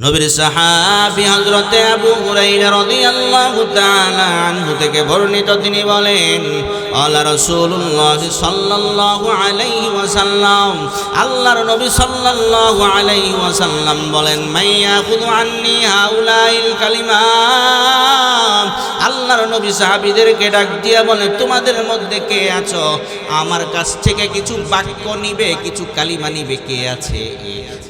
নবীর সাহাবী হযরতে আবু হুরায়রা রাদিয়াল্লাহু তাআলা আনহু থেকে বর্ণিত, তিনি বলেন, আল্লাহ রাসূলুল্লাহ সাল্লাল্লাহু আলাইহি ওয়াসাল্লাম, আল্লাহর নবী সাল্লাল্লাহু আলাইহি ওয়াসাল্লাম বলেন, মাইয়াখুযু আন্নী হাউলাইল কালিমাত। আল্লাহর নবী সাহাবীদেরকে ডাক দিয়া বলে, তোমাদের মধ্যে কে আছো আমার কাছ থেকে কিছু বাক্য নিবে, কিছু কালিমা নিবে? কে আছে?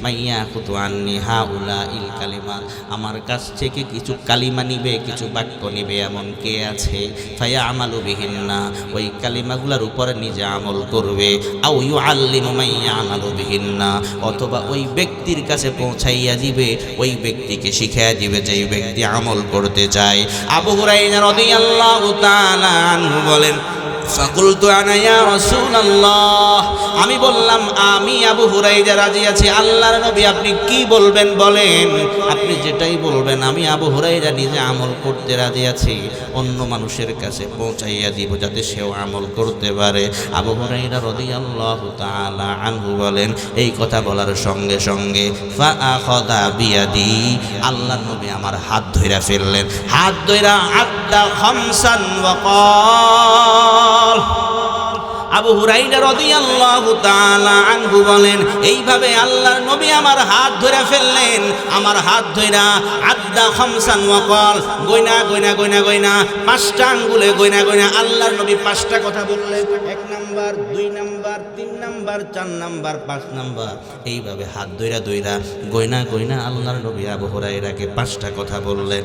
মাইয়াখুযু আন্নী হাউলাইল কালিমাত, আমার কাছ থেকে কিছু কালিমা নিবে, কিছু বাক্য নিবে, এমন কে আছে? ফায়া আমালু বিহিন্না, ওই কালিমাগুলোর উপরে নিজে আমল করবে। আও ইউআল্লিমু মাইয়া আমালু বিহিন্না, অথবা ওই ব্যক্তির কাছে পৌঁছাইয়া দিবে, ওই ব্যক্তিকে শিখাইয়া দিবে যে ব্যক্তি আমল করতে চায়। আবু হুরায়রা রাদিয়াল্লাহু তাআলা আনহু বলেন, ফাকুলতু আনা ইয়া রাসূলুল্লাহ, আমি বললাম, আমি আবু হুরায়রা রাজি আছি। আল্লাহর নবী আপনি কি বলবেন বলেন, আপনি যেটাই বলবেন আমি আবু হুরায়রা নিজে আমল করতে রাজি আছি, অন্য মানুষের কাছে পৌঁছাইয়া দিব যাতে সেও আমল করতে পারে। আবু হুরায়রা রাদিয়াল্লাহু তাআলা আনহু বলেন, এই কথা বলার সঙ্গে সঙ্গে ফাআখাযা বিয়াদি, আল্লাহর নবী আমার হাত ধইরা ফেললেন। হাত ধইরা আদ্দা খামসান ওয়া ক্বাল, আবু হুরায়রা রাদিয়াল্লাহু তাআলা আনহু বলেন, এইভাবে আল্লাহর নবী আমার হাত ধরে ফেললেন। আমার হাত ধইরা আদ্দা খামসান ওয়া ক্বাল, গয়না গয়না গয়না গয়না, পাঁচটা আঙ্গুলে গয়না গয়না আল্লাহর নবী পাঁচটা কথা বললেন। 1 number, 2 number, 3 number, 4 number, 5 number, এইভাবে হাত ধইরা ধইরা গয়না গয়না আল্লাহর নবী আবু হুরায়রাকে পাঁচটা কথা বললেন।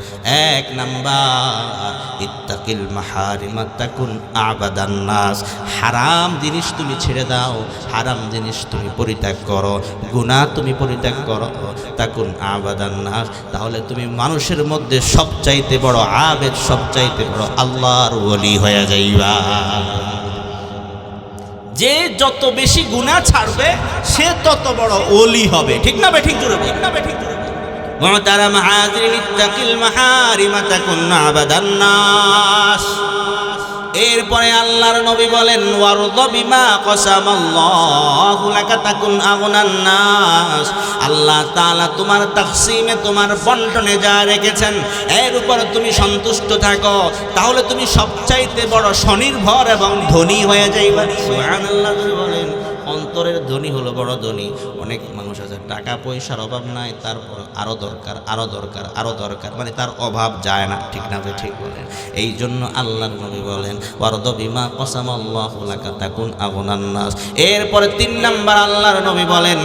1 নাম্বার, ইত্তাকিল মাহারিমা তাকুন আবাদান নাস, হারাম জিনিস তুমি ছেড়ে দাও, হারাম জিনিস তুমি পরিত্যাগ করো, গুনাহ তুমি পরিত্যাগ করো, তাকুন আবাদান নাস, তাহলে তুমি মানুষের মধ্যে সবচাইতে বড় আবেদ, সবচাইতে বড় আল্লাহর ওলি হয়ে যাইবা। যে যত বেশি গুনাহ ছাড়বে সে তত বড় ওলি হবে। ঠিক না বে ঠিক জোরে, ঠিক না বে ঠিক জোরে। মুহতারাম হাজিরিন, ইত্তাকিল মাহারিমা তাকুন আবাদান নাস। এরপরে আল্লাহর নবী বলেন, ওয়ারদ বিমা কসামাল্লাহু লাকা তাকুন আগনান নাস, আল্লাহ তাআলা তোমার তাকসিমে, তোমার বন্টনে যা রেখেছেন এর উপর তুমি সন্তুষ্ট থাকো, তাহলে তুমি সবচাইতে বড় স্বনির্ভর এবং ধনী হয়ে যাইবা। সুবহানাল্লাহ বলেন, অন্তরের ধনী হলো বড় ধনী। অনেক মানুষ আছে টাকা পয়সার অভাব নাই, তারপর আরো দরকার, আরো দরকার, আরো দরকার, মানে তার অভাব যায় না। ঠিক না? ঠিক বলেন। এই জন্য আল্লাহর নবী বলেন, ওয়ারদ বিমা কসামাল্লাহু লাকা তাকুন আগনান নাস। এরপরে 3 নাম্বার আল্লাহর নবী বলেন,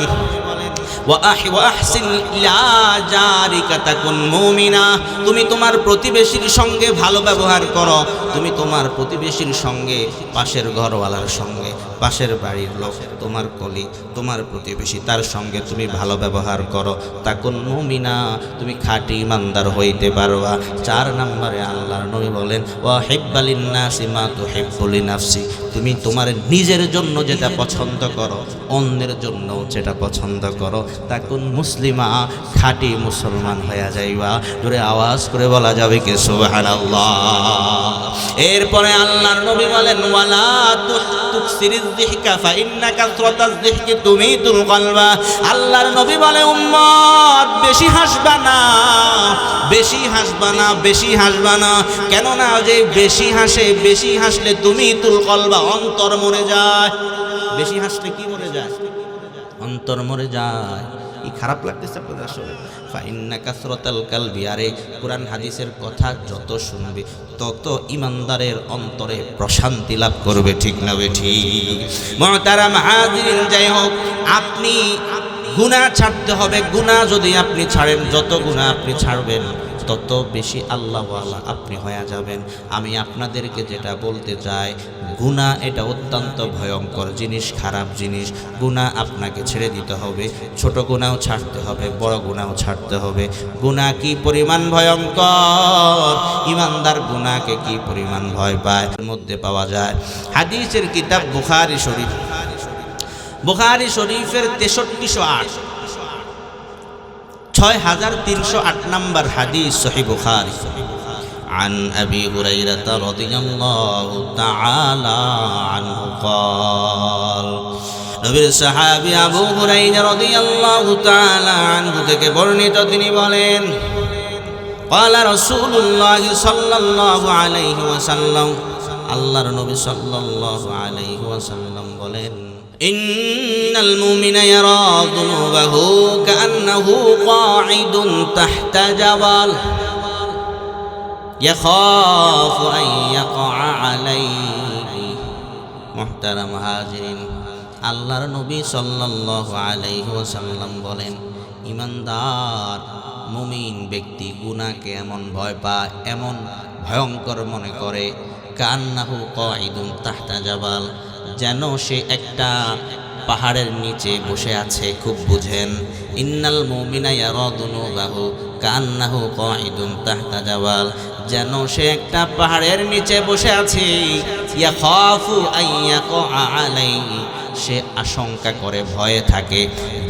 তুমি তোমার প্রতিবেশীর সঙ্গে ভালো ব্যবহার করো, তুমি তোমার প্রতিবেশীর সঙ্গে, পাশের ঘরওয়ালার সঙ্গে, পাশের বাড়ির লোক, তোমার কলি, তোমার প্রতিবেশী, তার সঙ্গে তুমি ভালো ব্যবহার করো, তাকুন মুমিনা, তুমি খাঁটি ইমানদার হইতে পারবা। 4 নম্বরে আল্লাহর নবী বলেন, ওয়াহিব্বা লিন্নাসি মা তুহিব্বু লিনাফসি, তুমি তোমার নিজের জন্য যেটা পছন্দ করো অন্যের জন্য যেটা পছন্দ করো, তাকুন মুসলিমা, খাঁটি মুসলমান হয়ে যাইবা। জোরে আওয়াজ করে বলা যাবে কি সুবহানাল্লাহ। এরপরে আল্লাহর নবী বলেন, ওয়ালা তুকসিরিজ যিহকা ফাইন্না কাসরাতাজ যিহকি তুমিতুল কলবা, আল্লাহর নবী বলে, উম্মত বেশি হাসবা না, বেশি হাসবা না, বেশি হাসবা না। কেন না? যে বেশি হাসে, বেশি হাসলে তুমিতুল কলবা, অন্তর মরে যায়। বেশি হাসলে কি মরে যায়? অন্তর মরে যায়। এই খারাপ লাগতেছে আপনাদের আসলে? ফাইন্না কাসরাতাল কালবি, আরে কুরআন হাদিসের কথা যত শুনবে তত ইমানদারের অন্তরে প্রশান্তি লাভ করবে। ঠিক না ঠিক? মুহতারাম হাজিরিন, যাই হোক, আপনি গুনাহ ছাড়তে হবে। গুনাহ যদি আপনি ছাড়েন, যত গুনাহ আপনি ছাড়বেন তত বেশি আল্লাহওয়ালা আপনি হয়ে যাবেন। আমি আপনাদেরকে যেটা বলতে চাই, গুনাহ এটা অত্যন্ত ভয়ঙ্কর জিনিস, খারাপ জিনিস। গুনাহ আপনাকে ছেড়ে দিতে হবে, ছোট গুনাহও ছাড়তে হবে, বড় গুনাহও ছাড়তে হবে। গুনাহ কি পরিমাণ ভয়ঙ্কর, ইমানদার গুনাহকে কি পরিমাণ ভয় পায় এর মধ্যে পাওয়া যায়। হাদিসের কিতাব বুখারী শরীফ, বুখারী শরীফের 6308, 6308 নম্বর হাদিস, সহিহ বুখারী। عن أبي هريرة رضي الله تعالى عنه قال, নবীর সাহাবী আবু হুরায়রা রাদিয়াল্লাহু তাআলা আনহু থেকে বর্ণিত তিনি বলেন قال رسول الله صلى الله عليه وسلم আল্লাহর নবী সাল্লাল্লাহু আলাইহি ওয়াসাল্লাম বলেন ইন্নাল মুমিনা ইয়ারা যুনুবাহু কাআন্নাহু কাঈদুন তাহতা জাবাল ইয়াখাফু আন ইয়াকা আলাইহি মুহতারাম হাজিরিন আল্লাহর নবী সাল্লাল্লাহু আলাইহি ওয়াসাল্লাম বলেন ঈমানদার মুমিন ব্যক্তি গুনাহকে এমন ভয় পায় এমন ভয়ঙ্কর মনে করে কান্নাহু কাঈদুন তাহতা জাবাল যেন সে একটা পাহাড়ের নিচে বসে আছে খুব বুঝেন ইন্নাল মুমিনা ইয়ারা যুনুবাহু কান্নাহু কাঈদুন তাহতা জাবাল যেন সে একটা পাহাড়ের নিচে বসে আছে ইয়াখাফু আন ইয়াকা আলাইহি সে আশঙ্কা করে ভয়ে থাকে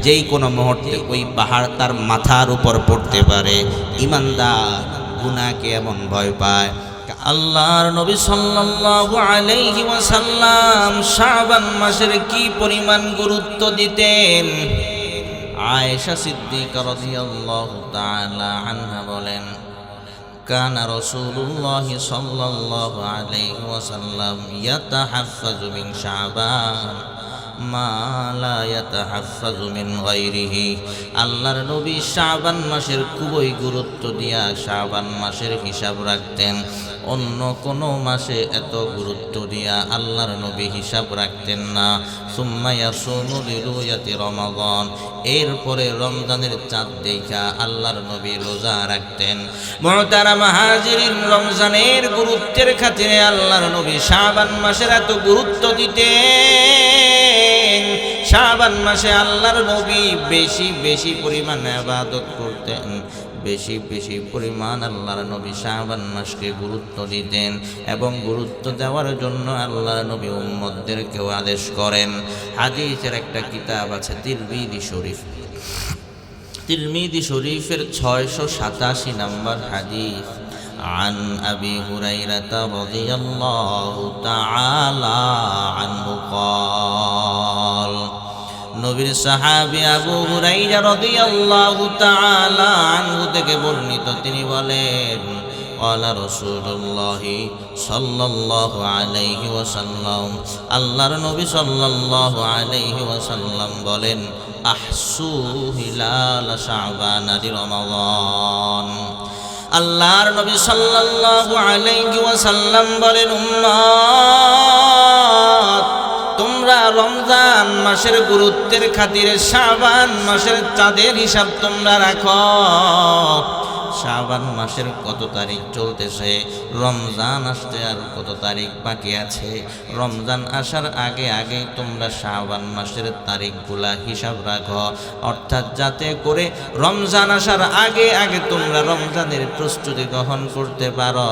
যেই কোনো মুহূর্তে ওই পাহাড় তার মাথার উপর পড়তে পারে ঈমানদার গুনাহকে এমন ভয় পায় আল্লাহর নবী সাল্লাল্লাহু আলাইহি ওয়াসাল্লাম শাবান মাসের কি পরিমাণ গুরুত্ব দিতেন আয়েশা সিদ্দিকা রাদিয়াল্লাহু তাআলা আনহা বলেন কানা রাসূলুল্লাহ সাল্লাল্লাহু আলাইহি ওয়াসাল্লাম ইয়াতাহাফফাজু মিন শাবান মা লা ইয়াতাহাফফাজু মিন গায়রিহি আল্লাহর নবী শাবান মাসের খুবই গুরুত্ব দিয়া শাবান মাসের হিসাব রাখতেন অন্য কোনো মাসে এত গুরুত্ব দিয়া আল্লাহর নবী হিসাব রাখতেন না সুম্মা ইয়াসুমু লিরুয়াতি রমাদান এরপরে রমজানের চাঁদ দেখা আল্লাহর নবী রোজা রাখতেন মুহতারাম হাজিরিন রমজানের গুরুত্বের খাতিরে আল্লাহর নবী শাবান মাসের এত গুরুত্ব দিতেন শাবান মাসে আল্লাহর নবী বেশি বেশি পরিমাণে ইবাদত করতেন বেশি বেশি পরিমাণ আল্লাহর নবী শাবান মাসকে গুরুত্ব দিতেন এবং গুরুত্ব দেওয়ার জন্য আল্লাহর নবী উম্মতদেরকেও আদেশ করেন হাদিসের একটা কিতাব আছে তিরমিজি শরীফের 687 নম্বর হাদিস عن أبي هريرة رضي الله تعالى عنه قال নবীর সাহাবী আবু হুরায়রা রাদিয়াল্লাহু তাআলা আনহু থেকে বর্ণিত তিনি বলেন قال رسول الله صلى الله عليه وسلم আল্লাহর নবী সাল্লাল্লাহু আলাইহি ওয়াসাল্লাম বলেন আহসু হিলাল শাবান রমাদান আল্লাহর নবী সাল্লাল্লাহু আলাইহি ওয়াসাল্লাম বলেন উম্মত তোমরা রমজান মাসের গুরুত্বের খাতিরে শাবান মাসের চাঁদের হিসাব তোমরা রাখো শাবান মাসের কত তারিখ চলতেছে রমজান আসতে আর কত তারিখ বাকি আছে রমজান আসার আগে আগে তোমরা শাবান মাসের তারিখগুলা হিসাব রাখো অর্থাৎ যাতে করে রমজান আসার আগে আগে তোমরা রমজানের প্রস্তুতি গ্রহণ করতে পারো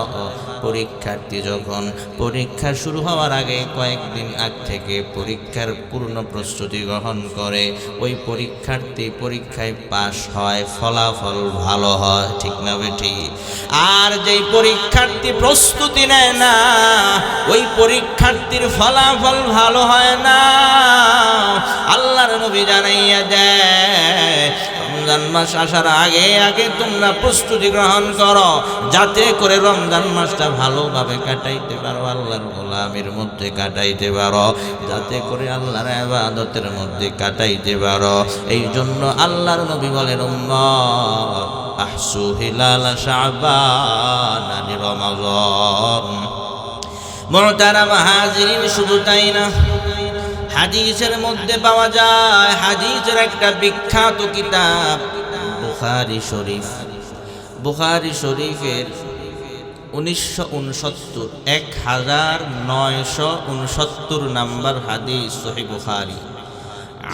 পরীক্ষার্থী যখন পরীক্ষা শুরু হওয়ার আগে কয়েকদিন আগ থেকে পরীক্ষার পূর্ণ প্রস্তুতি গ্রহণ করে ওই পরীক্ষার্থী পরীক্ষায় পাস হয় ফলাফল ভালো হয় ঠিক না বেটি আর যেই পরীক্ষার্থী প্রস্তুতি নেয় না ওই পরীক্ষার্থীর ফলাফল ভালো হয় না আল্লাহর নবী জানাইয়া দেয় রমজান মাস আসার আগে আগে তোমরা প্রস্তুতি গ্রহণ করো যাতে করে রমজান মাসটা ভালোভাবে কাটাইতে পারো আল্লাহর গোলামির মধ্যে কাটাইতে পারো যাতে করে আল্লাহর ইবাদতের মধ্যে কাটাইতে পারো এই জন্য আল্লাহর নবী বলেন উম্মত আহসু হিলাল শাবান রমাদান মুহতারাম হাজিরিন শুধু তাই না হাদিসের মধ্যে পাওয়া যায় হাদিসের একটা বিখ্যাত কিতাব বুখারী শরীফের 1969 নম্বর হাদিস সহিহ বুখারী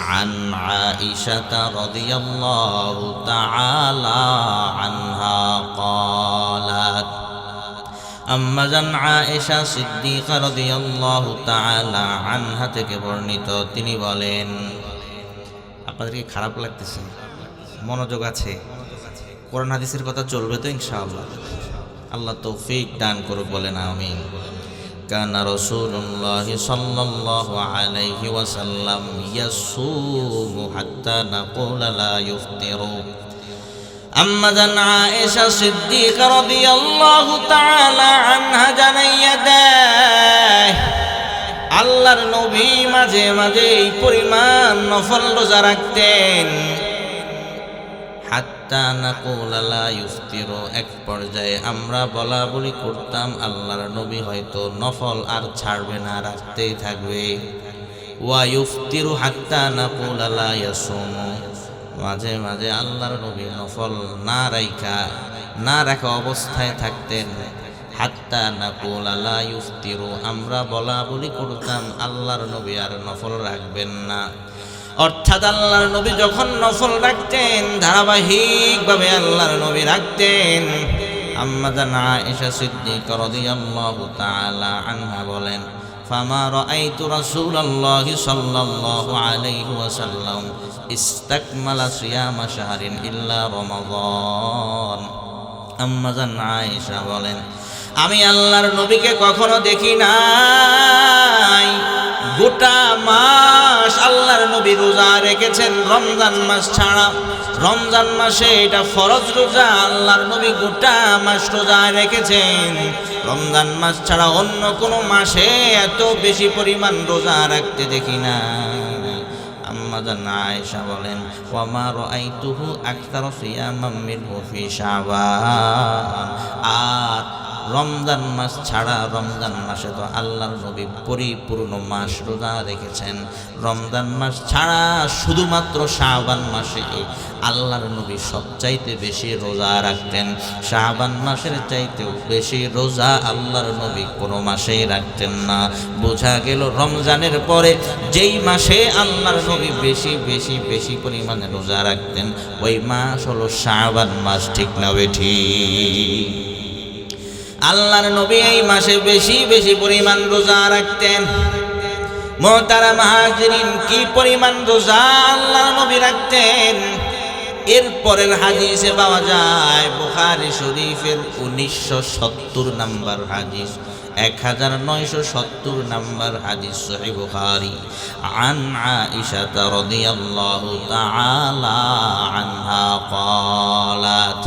عن عائشة رضي الله تعالى عنها قالت আম্মাজান আয়েশা সিদ্দিকা রাদিয়াল্লাহু তাআলা আনহা থেকে বর্ণিত তিনি বলেন আপনাদেরকে খারাপ লাগতেছে মনোযোগ আছে কোরআন হাদিসের কথা চলবে তো ইনশাআল্লাহ আল্লাহ তৌফিক দান করুক বলেন আমিন কানা রাসূলুল্লাহ সাল্লাল্লাহু আলাইহি ওয়াসাল্লাম ইয়াসুমু হাত্তা নাকুলা লা ইফতিরু। আম্মা জান আয়েশা সিদ্দিকা রাদিয়াল্লাহু তাআলা আনহা জানাইয়া দেয়, আল্লাহর নবী মাঝে মাঝে এই পরিমাণ নফল রোজা রাখতেন, হাত্তা নাকুলা লা ইফতিরু, এক পর্যায়ে আমরা বলা বলি করতাম আল্লাহর নবী হয়তো নফল আর ছাড়বে না, রাখতেই থাকবে। ওয়া ইফতিরু হাত্তা নাকুলা লা ইয়াসুমু, মাঝে মাঝে আল্লাহর নবী নফল না রাখা অবস্থায় থাকতেন। হাত্তা নাকুলা লা ইফতিরু, আমরা বলা বলি করতাম আল্লাহর নবী আর নফল রাখবেন না। অর্থাৎ আল্লাহর নবী যখন নফল রাখতেন ধারাবাহিকভাবে আল্লাহর নবী রাখতেন। আম্মা জান আয়েশা সিদ্দিকা রাদিয়াল্লাহু তাআলা আনহা বলেন, ফামা রাআইতু রাসূলুল্লাহি সাল্লাল্লাহু আলাইহি ওয়াসাল্লাম ইস্তাকমালা সিয়ামা শাহরিন ইল্লা রমাদান। আম্মা জান আয়েশা বলেন, আমি আল্লাহর নবীকে কখনো দেখি নাই গোটা মাস আল্লাহর নবী রোজা রেখেছেন রমজান মাস ছাড়া। রমজান মাসে এটা ফরজ রোজা, আল্লাহর নবী গোটা মাস রোজা রেখেছেন। রমজান মাস ছাড়া অন্য কোনো মাসে এত বেশি পরিমাণ রোজা রাখতে দেখি না। আম্মা জান আয়েশা বলেন, ওয়া মা রাআইতুহু আকতারা সিয়ামাম মিনহু ফি শাবান। আর রমজান মাস ছাড়া, রমজান মাসে তো আল্লাহর নবী পরিপূর্ণ মাস রোজা রেখেছেন। রমজান মাস ছাড়া শুধুমাত্র শাবান মাসে আল্লাহর নবী সবচাইতে বেশি রোজা রাখতেন। শাবান মাসের চাইতেও বেশি রোজা আল্লাহর নবী কোনো মাসেই রাখতেন না। বোঝা গেল রমজানের পরে যেই মাসে আল্লাহর নবী বেশি বেশি বেশি পরিমাণে রোজা রাখতেন ওই মাস হলো শাবান মাস, ঠিক না বেঠিক? আল্লাহর নবী এই মাসে বেশি বেশি পরিমাণ রোজা রাখতেন। মুহতারাম হাজিরিন, কি পরিমাণ রোজা আল্লাহর নবী রাখতেন এর পরের হাদিসে পাওয়া যায়। বুখারী শরীফের 1970 নম্বর হাদিস, 1970 নম্বর হাদিস সহিহ বুখারী। আন আয়েশা রাদিয়াল্লাহু তাআলা আনহা ক্বালাত,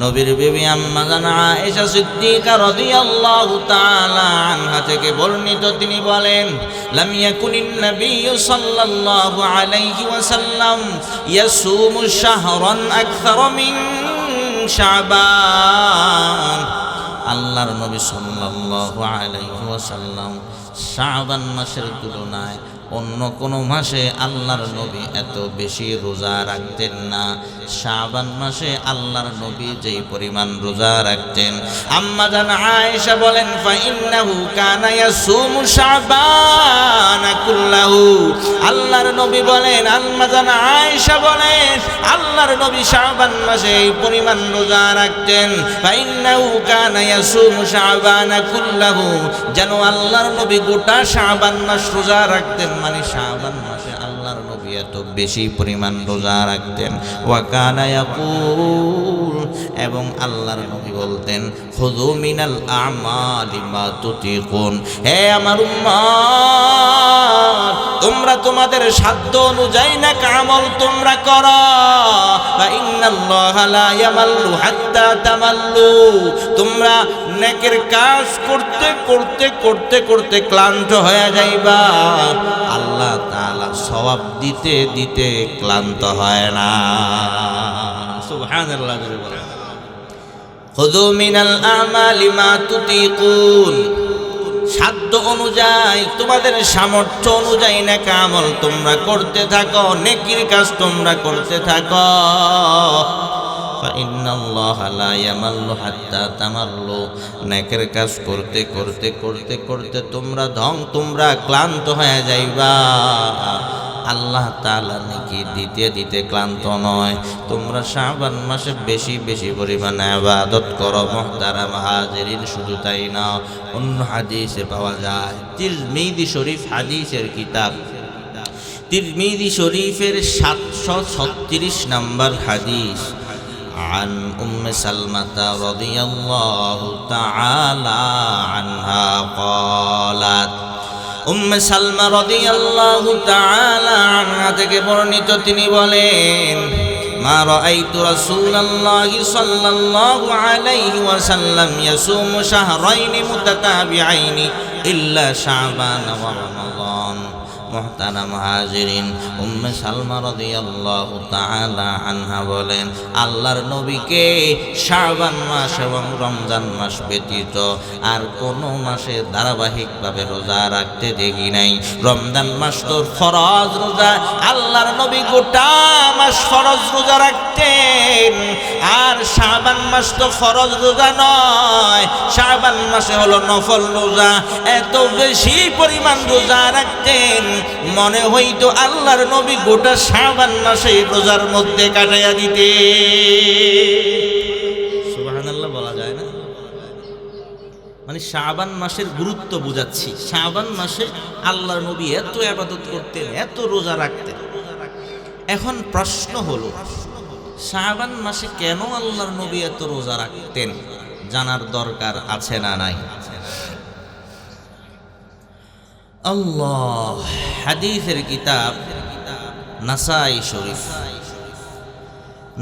নবীর বিবি আম্মা জান আয়েশা সিদ্দিকা রাদিয়াল্লাহু তাআলা আনহা থেকে বর্ণিত, তিনি বলেন, লাম ইয়াকুনিন নাবিয়্যু সাল্লাল্লাহু আলাইহি ওয়াসাল্লাম ইয়াসুমু শাহরান আকসারা মিন শাবান। আল্লাহর নবী সাল্লাল্লাহু আলাইহি ওয়াসাল্লাম শাবান মাসের তুলনায় অন্য কোনো মাসে আল্লাহর নবী এত বেশি রোজা রাখতেন না। শাবান মাসে আল্লাহর নবী যেই পরিমাণ রোজা রাখতেন, আম্মা জান আয়েশা বলেন, ফাইন্নাহু কানা ইয়াসুমু শাবান কুল্লাহু। আল্লাহর নবী বলেন, আম্মা জান আয়েশা বলেন, আল্লাহর নবী শাবান মাসে এই পরিমাণ রোজা রাখতেন। ফাইন্নাহু কানা ইয়াসুমু শাবান কুল্লাহু, যেন আল্লাহর নবী গোটা শাবান মাস রোজা রাখতেন, মানে শাবান মাসে আল্লাহর নবী এত বেশি পরিমাণ রোজা রাখতেন। ওয়া কানা ইয়াকুল, এবং আল্লাহর নবী বলতেন, খুযু মিনাল আমালি মা তুতিকুন। হে আমার উম্মত, তোমরা তোমাদের সাধ্য অনুযায়ী নেক আমল তোমরা করো। ওয়া ইন্নাল্লাহা লা ইয়ামাল্লু হাত্তা তামাল্লু, তোমরা নেকের কাজ করতে করতে করতে করতে ক্লান্ত হয়ে যাইবা, আল্লাহ তাআলা সওয়াব দিতে দিতে ক্লান্ত হয় না। সুবহানাল্লাহ। খুযু মিনাল আমালি মা তুতিকুন, সাধ্য অনুযায়ী তোমাদের সামর্থ্য অনুযায়ী নেক আমল তোমরা করতে থাকো, নেকির কাজ তোমরা করতে থাকো। ফাইন্নাল্লাহা লা ইয়ামাল্লু হাত্তা তামাল্লু, নেকের কাজ করতে করতে করতে করতে তোমরা ক্লান্ত হয়ে যাইবা, আল্লাহ তাআলা নেকি দিতে দিতে ক্লান্ত নয়। তোমরা শাবান মাসে বেশি বেশি পরিমাণে ইবাদত করো। মুহতারাম হাজিরিন, শুধু তাই না, অন্য হাদিসে পাওয়া যায়, তিরমিজি শরীফ হাদিসের কিতাব, তিরমিজি শরীফের 736 নম্বর হাদিস, عن أم سلمة رضي الله تعالى عنها قالت সালমা রাদিয়াল্লাহু তাআলা আনহা থেকে বর্ণিত তিনি বলেন মা রাআইতু রাসূলুল্লাহি সাল্লাল্লাহু আলাইহি ওয়াসাল্লাম ইয়াসুমু শাহরাইনি মুতাতাবিআইনি ইল্লা শাবান ওয়া রমাদান। মুহতারাম হাজিরিন, উম্মে সালমা রাদিয়াল্লাহু তাআলা আনহা বলেন আল্লাহর নবীকে শাবান মাস এবং রমজান মাস ব্যতীত আর কোনো মাসে ধারাবাহিকভাবে রোজা রাখতে দেখি নাই। রমজান মাস তো ফরজ রোজা, আল্লাহর নবী গোটা মাস ফরজ রোজা রাখতেন। আর শাবান মাস তো ফরজ রোজা নয়, শাবান মাসে হলো নফল রোজা। এত বেশি পরিমাণ রোজা রাখতেন, মনে হইতো আল্লাহর নবী গোটা শাবান মাসে রোজার মধ্যে কাটাইয়া দিতে। সুবহানাল্লাহ বলা যায় না? মানে শাবান মাসের গুরুত্ব বুঝাচ্ছি। শাবান মাসে আল্লাহর নবী এত ইবাদত করতেন, এত রোজা রাখতেন। এখন প্রশ্ন হলো, শাবান মাসে কেন আল্লাহর নবী এত রোজা রাখতেন? জানার দরকার আছে না নাই? আল্লাহ, হাদিসের কিতাব নাসাই শরীফ,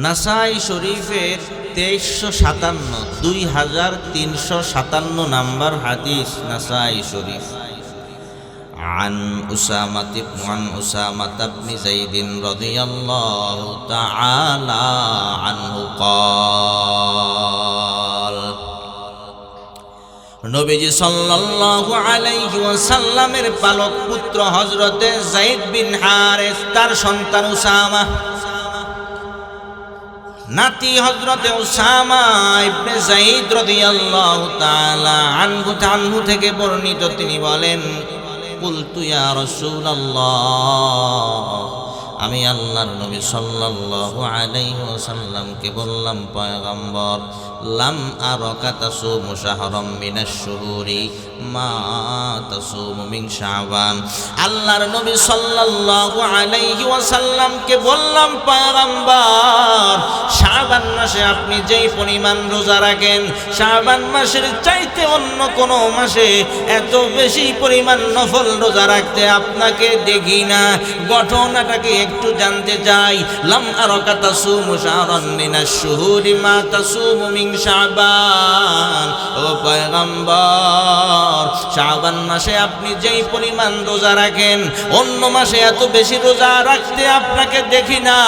নাসাই শরীফের 2357 নাম্বার হাদিস নাসাই শরীফ। عن أسامة بن زيد رضي الله تعالى عنه قال নবীজি সাল্লাল্লাহু আলাইহি ওয়াসাল্লামের পালক পুত্র হযরতে যায়েদ বিন হারেস, তার সন্তান উসামা, নাতি হযরতে উসামা ইবনে যায়েদ রাদিয়াল্লাহু তাআলা আনহু থেকে বর্ণিত তিনি বলেন কুলতু ইয়া রাসূলুল্লাহ, আমি আল্লাহর নবী সাল্লাল্লাহু আলাইহি ওয়াসাল্লামকে বললাম পয়গম্বর, লাম আরাকা তাসুমু শাহরাম মিনাশ শুহুরি মা তাসুমু মিন শাবান। আল্লাহর নবী সাল্লাল্লাহু আলাইহি ওয়াসাল্লামকে বললাম পয়গম্বর, শাবান মাসে আপনি যেই পরিমাণ রোজা রাখেন, শাবান মাসের চাইতে অন্য কোন মাসে এত বেশি পরিমাণ নফল রোজা রাখতে আপনাকে দেখি না। ঘটনাটাকে একটু জানতে চাই। লাম আরাকা তাসুমু শাহরান মিনাশ শুহুরি মা তাসুমু মিন শাবান। ও পয়গম্বর, শাবান মাসে আপনি যেই পরিমাণ রোজা রাখেন, অন্য মাসে এত বেশি রোজা রাখতে আপনাকে দেখি না।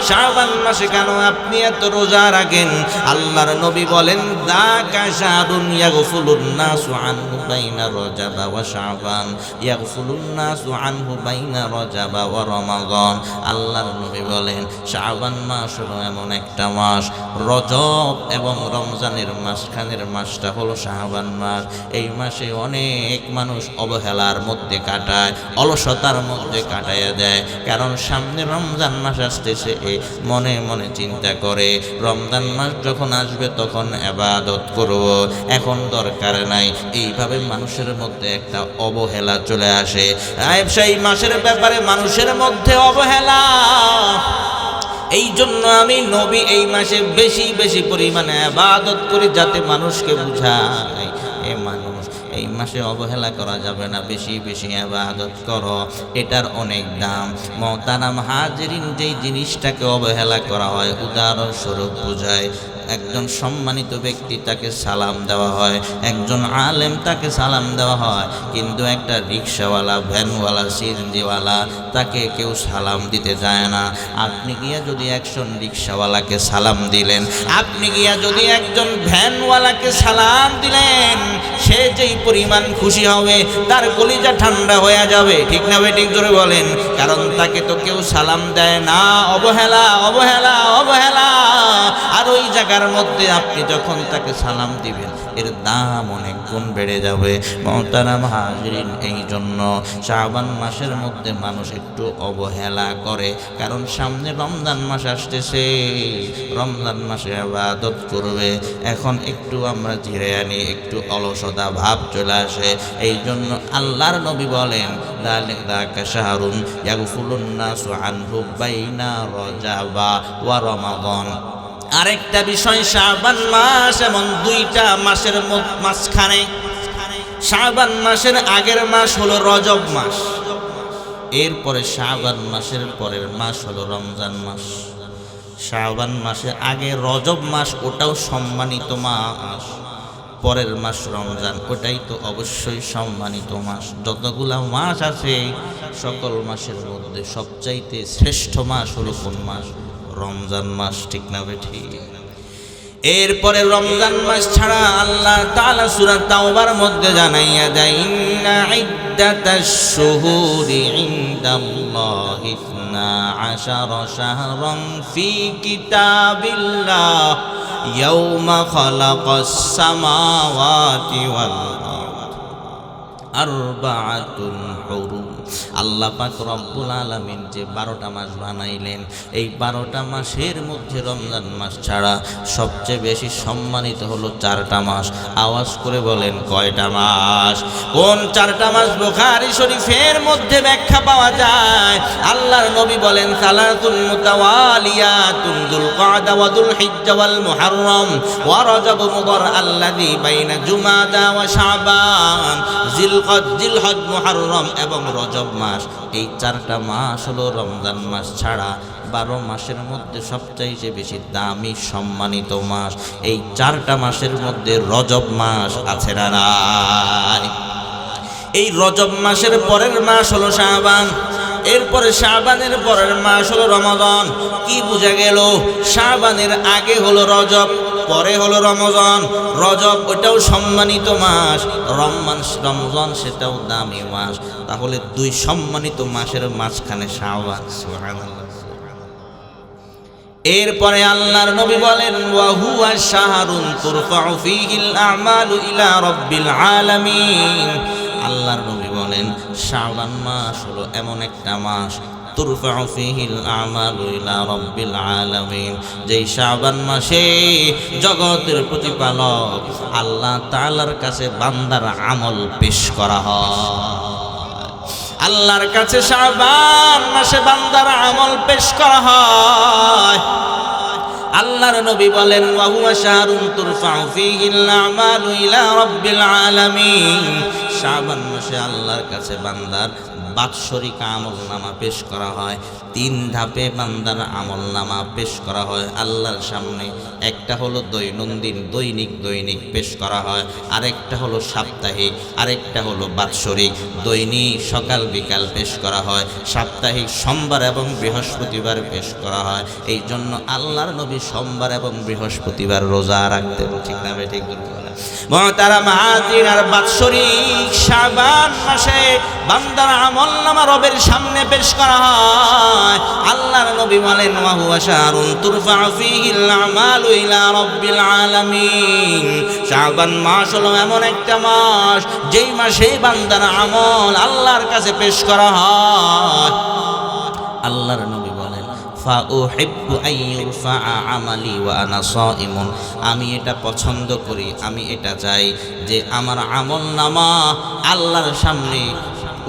শাবান মাসে কেন আপনি এত রোজা রাখেন? আল্লাহর নবী বলেন যাকা শাহরুন ইয়াগফুলুন নাসু আনহু বাইনা রজব ওয়া শাবান, ইয়াগফুলুন নাসু আনহু বাইনা রজব ওয়া রমাদান। আল্লাহর নবী বলেন শাবান মাস হলো এমন একটা মাস, রজব এবং রমজানের মাঝখানের মাসটা হলো শাবান মাস। এই মাসে অনেক মানুষ অবহেলার মধ্যে কাটায়, অলসতার মধ্যে কাটাইয়া দেয়। কারণ সামনে রমজান মাস আসতেছে, মনে মনে চিন্তা করে রমজান মাস যখন আসবে তখন ইবাদত করব, এখন দরকার নাই। এইভাবে মানুষের মধ্যে একটা অবহেলা চলে আসে। সেই মাসের ব্যাপারে মানুষের মধ্যে অবহেলা। এই জন্য আমি নবী এই মাসে বেশি বেশি পরিমাণে ইবাদত করি, যাতে মানুষকে বুঝাই এ মানুষ এই মাসে অবহেলা করা যাবে না, বেশি বেশি ইবাদত করো, এটার অনেক দাম। মুহতারাম হাজিরিন, যেই জিনিসটাকে অবহেলা করা হয় উদাহরণস্বরূপ বুঝায়। একজন সম্মানিত ব্যক্তি তাকে সালাম দেওয়া হয়, একজন আলেম তাকে সালাম দেওয়া হয়, কিন্তু একটা রিক্সাওয়ালা, ভ্যানওয়ালা, সিএনজিওয়ালা তাকে কেউ সালাম দিতে যায় না। আপনি গিয়া যদি একজন রিক্সাওয়ালাকে সালাম দিলেন, আপনি গিয়া যদি একজন ভ্যানওয়ালাকে সালাম দিলেন, সে যেই পরিমাণ খুশি হবে, তার কলিজা ঠান্ডা হয়ে যাবে। ঠিক না ভাই? ঠিক জোরে বলেন। কারণ তাকে তো কেউ সালাম দেয় না। অবহেলা, অবহেলা, অবহেলা। আর ওই জায়গার মধ্যে আপনি যখন তাকে সালাম দিবেন, এর দাম অনেক গুণ বেড়ে যাবে। মুহতারাম হাজিরিন, এই জন্য শাবান মাসের মধ্যে মানুষ একটু অবহেলা করে, কারণ সামনে রমজান মাস আসতেছে, রমজান মাসে ইবাদত করবে। এখন একটু আমরা ধীরে আনি, একটু অলসতা ভাব চলে আসে। এই জন্য আল্লাহর নবী বলেন যাকা শাহরুন ইয়াগফুলুন নাসু আনহু বাইনা রজব ওয়া রমাদান। আরেকটা বিষয়, শাবান মাস এমন দুইটা মাসের মাঝখানে, শাবান মাসের আগের মাস হলো রজব মাস, এরপরে শাবান মাসের পরের মাস হলো রমজান মাস। শাবান মাসের আগে রজব মাস, ওটাও সম্মানিত মাস, পরের মাস রমজান, ওটাই তো অবশ্যই সম্মানিত মাস। যতগুলা মাস আছে সকল মাসের মধ্যে সবচাইতে শ্রেষ্ঠ মাস হলো কোন মাস? রমজান মাস, ঠিক না বেঠি? এরপরে রমজান মাস ছাড়া আল্লাহ তাআলা সূরা তাওবার মধ্যে জানাইয়া যায়, ইন্না ইদ্দাতাশ শুহুরি ইনদাল্লাহি 12 শাহরান ফি কিতাবিল্লাহ ইয়াওমা খালাকাস সামাওয়াতি ওয়াল আরদ আরবাআতুন হুরুম। আল্লাহ পাক রব্বুল আলামিন যে 12টা মাস বানাইলেন, এই 12টা মাসের মধ্যে রমজান মাস ছাড়া সবচেয়ে বেশি সম্মানিত হলো 4টা মাস। আওয়াজ করে বলেন কয়টা মাস? কোন 4টা মাস? বুখারী শরীফের মধ্যে ব্যাখ্যা পাওয়া যায়। আল্লাহর নবী বলেন, সালাতুন মুতাওয়ালিয়াতুন যুলকাদা ওয়া যুলহিজ্জা ওয়াল মুহররম ওয়া রজব মুদর আল্লাযী বাইনা জুমাদা ওয়া শাবান, জিলহজ মুহররম এবং রজব মাস। এই 4টা মাস হলো রমজান মাস ছাড়া 12 মাসের মধ্যে সবচাইতে বেশি দামি সম্মানিত মাস। এই 4টা মাসের মধ্যে রজব মাস আছে না নাই? এই রজব মাসের পরের মাস হলো শাবান, এরপরে শাবানের পরের মাস হলো রমজান। কি বোঝা গেল? শাবানের আগে হলো রজব, পরে হলো রমজান। রজব ওটাও সম্মানিত মাস, রমজান সেটাও দামি মাস। তাহলে দুই সম্মানিত মাসের মাঝখানে শাবান। সুবহানাল্লাহ। এরপরে আল্লাহর নবী বলেন, ওয়া হুয়া শাহরুন তুরফাউ ফীহিল আমালু ইলা রাব্বিল আলামিন। আল্লাহর নবী বলেন, শাবান মাস হলো এমন একটা মাস, তুরফাউ ফীহিল আমালু ইলা রাব্বিল আলামিন, যেই শাবান মাসে জগতের প্রতিপালক আল্লাহ তাআলার কাছে বান্দার আমল পেশ করা হয়। আল্লাহর কাছে শাবান মাসে বান্দার আমল পেশ করা হয়। আল্লাহর নবী বলেন, ওয়া হুয়া শাহরুন তুরফাউ ফীহিল আমালু ইলা রাব্বিল আলামিন। শাবান মাসে আল্লাহর কাছে বান্দার বাৎসরিক আমলনামা পেশ করা হয়। 3 ধাপে বান্দার আমলনামা পেশ করা হয় আল্লাহর সামনে। একটা হলো দৈনিক পেশ করা হয়, আরেকটা হলো সাপ্তাহিক, আরেকটা হলো বাৎসরিক। দৈনিক সকাল বিকাল পেশ করা হয়, সাপ্তাহিক সোমবার এবং বৃহস্পতিবার পেশ করা হয়। এই জন্য আল্লাহর নবী সোমবার এবং বৃহস্পতিবার রোজা রাখতেন, ঠিক না ঠিক? মুহতারাম হাজির, আর বাৎসরিক শাবান মাসে বান্দার আমলনামা রবের সামনে পেশ করা হয়। আল্লাহর নবী বলেন, ওয়া হুয়া শাহরুন তুরফাউ ফীহিল আমালু ইলা রাব্বিল আলামিন। শাবান মাস হলো এমন একটা মাস, যেই মাসে বান্দার আমল আল্লাহর কাছে পেশ করা হয়। আল্লাহর নবী বলেন, ফাউহিব্বু আন ইউরফাআ আমালি ওয়া আনা সাইমুন। আমি এটা পছন্দ করি, আমি এটা চাই যে আমার আমলনামা আল্লাহর সামনে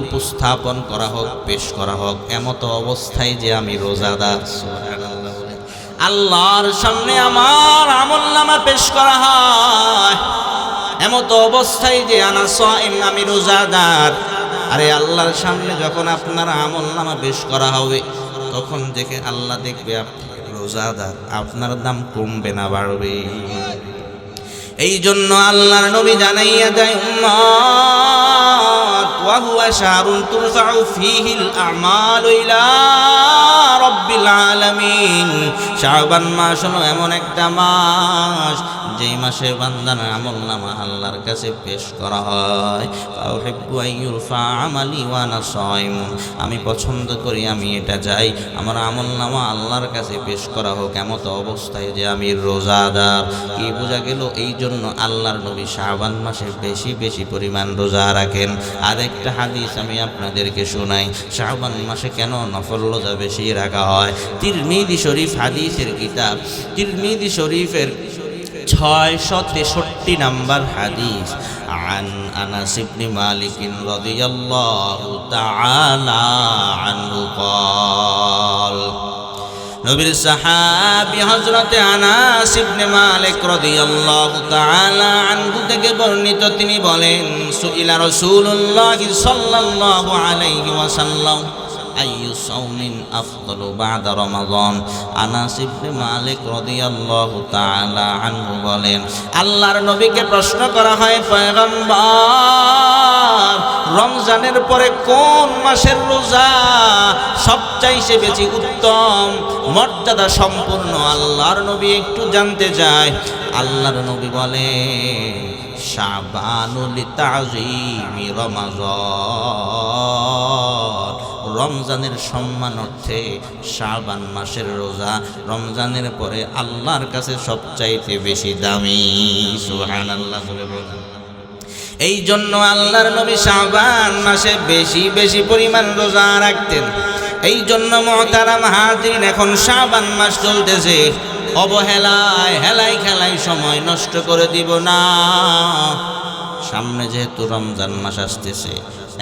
উপস্থাপন করা হোক, পেশ করা হোক এমত অবস্থায় যে আমি রোজাদার। সুবহানাল্লাহ। আল্লাহর সামনে আমার আমলনামা পেশ করা হয় এমত অবস্থায় যে আনা সাইম, আমি রোজাদার। আরে আল্লাহর সামনে যখন আপনার আমলনামা পেশ করা হবে, তখন দেখে আল্লাহ দেখবে আপনি রোজাদার, আপনার দাম কমবে না বাড়বে। এই জন্য আল্লাহর নবী জানাইয়া যায়, উম্মত, ওয়া হুয়া শাহরুন তুরফাউ ফীহিল আমালু ইলা রাব্বিল আলামিন। শাবান মাস হলো এমন একটা মাস, যেই মাসে বান্দার আমলনামা আল্লাহর কাছে পেশ করা হয়। ফাউহিব্বু আন ইউরফা আমালি ওয়া আনা সাইমুন। আমি পছন্দ করি, আমি এটা চাই আমার আমলনামা আল্লাহর কাছে পেশ করা হোক এমত অবস্থায় যে আমি রোজাদার। কি বোঝা গেল? এই জন্য আল্লাহর নবী শাবান মাসে বেশি বেশি পরিমাণ রোজা রাখেন। আরেকটা হাদিস আমি আপনাদেরকে শোনাই, শাবান মাসে কেন নফল রোজা বেশি রাখা হয়। তিরমিজি শরীফ হাদিসের কিতাব, তিরমিজি শরীফের 663 নম্বর হাদিস, আন আনাস ইবনে মালিক রাদিয়াল্লাহু তাআলা আনহু قال নবীর সাহাবী হযরতে আনাস ইবনে মালিক রাদিয়াল্লাহু তাআলা আনহু থেকে বর্ণিত, তিনি বলেন সুইলা রাসূলুল্লাহ সাল্লাল্লাহু আলাইহি ওয়াসাল্লাম আইয়ু সাওমিন আফদালু বা'দা রমাদান। আনাস ইবনে মালিক রাদিয়াল্লাহু তাআলা আনহু বলেন, আল্লাহর নবীকে প্রশ্ন করা হয়, পয়গম্বর, রমজানের পরে কোন মাসের রোজা সবচাইতে বেশি উত্তম মর্যাদা সম্পূর্ণ? আল্লাহর নবী একটু জানতে চায়। আল্লাহর নবী বলে, শাবানুল তাযীমি রমাজান। রমজানের সম্মানার্থে শাবান মাসের রোজা রমজানের পরে আল্লাহর কাছে সবচাইতে বেশি দামি। সুবহানাল্লাহ বলে বলেন। এই জন্য আল্লাহর নবী শাবান মাসে বেশি বেশি পরিমাণ রোজা রাখতেন। এই জন্য মুহতারাম হাজিরিন, এখন শাবান মাস চলতেছে, অবহেলায় হেলাই খেলাই সময় নষ্ট করে দিব না। সামনে যেহেতু রমজান মাস আসতেছে,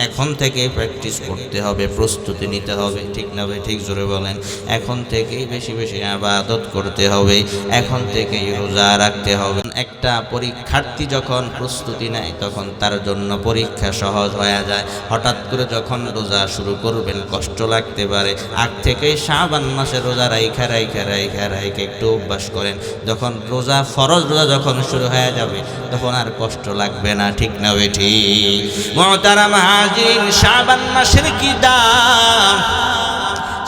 এখন থেকে প্র্যাকটিস করতে হবে, প্রস্তুতি নিতে হবে, ঠিক না ভাই? ঠিক জোরে বলেন। এখন থেকেই বেশি বেশি ইবাদত করতে হবে, এখন থেকেই রোজা রাখতে হবে। একটা পরীক্ষার্থী যখন প্রস্তুতি নেয় তখন তার জন্য পরীক্ষা সহজ হয়ে যায়। হঠাৎ করে যখন রোজা শুরু করবেন কষ্ট লাগতে পারে। আগ থেকেই শাবান মাসে রোজা রাইখা একটু অভ্যাস করেন। যখন রোজা, ফরজ রোজা যখন শুরু হয়ে যাবে তখন আর কষ্ট লাগবে না, ঠিক না ভাই? ঠিক। মুহতারাম হাজিরিন, শাবান মাসের কি দাম!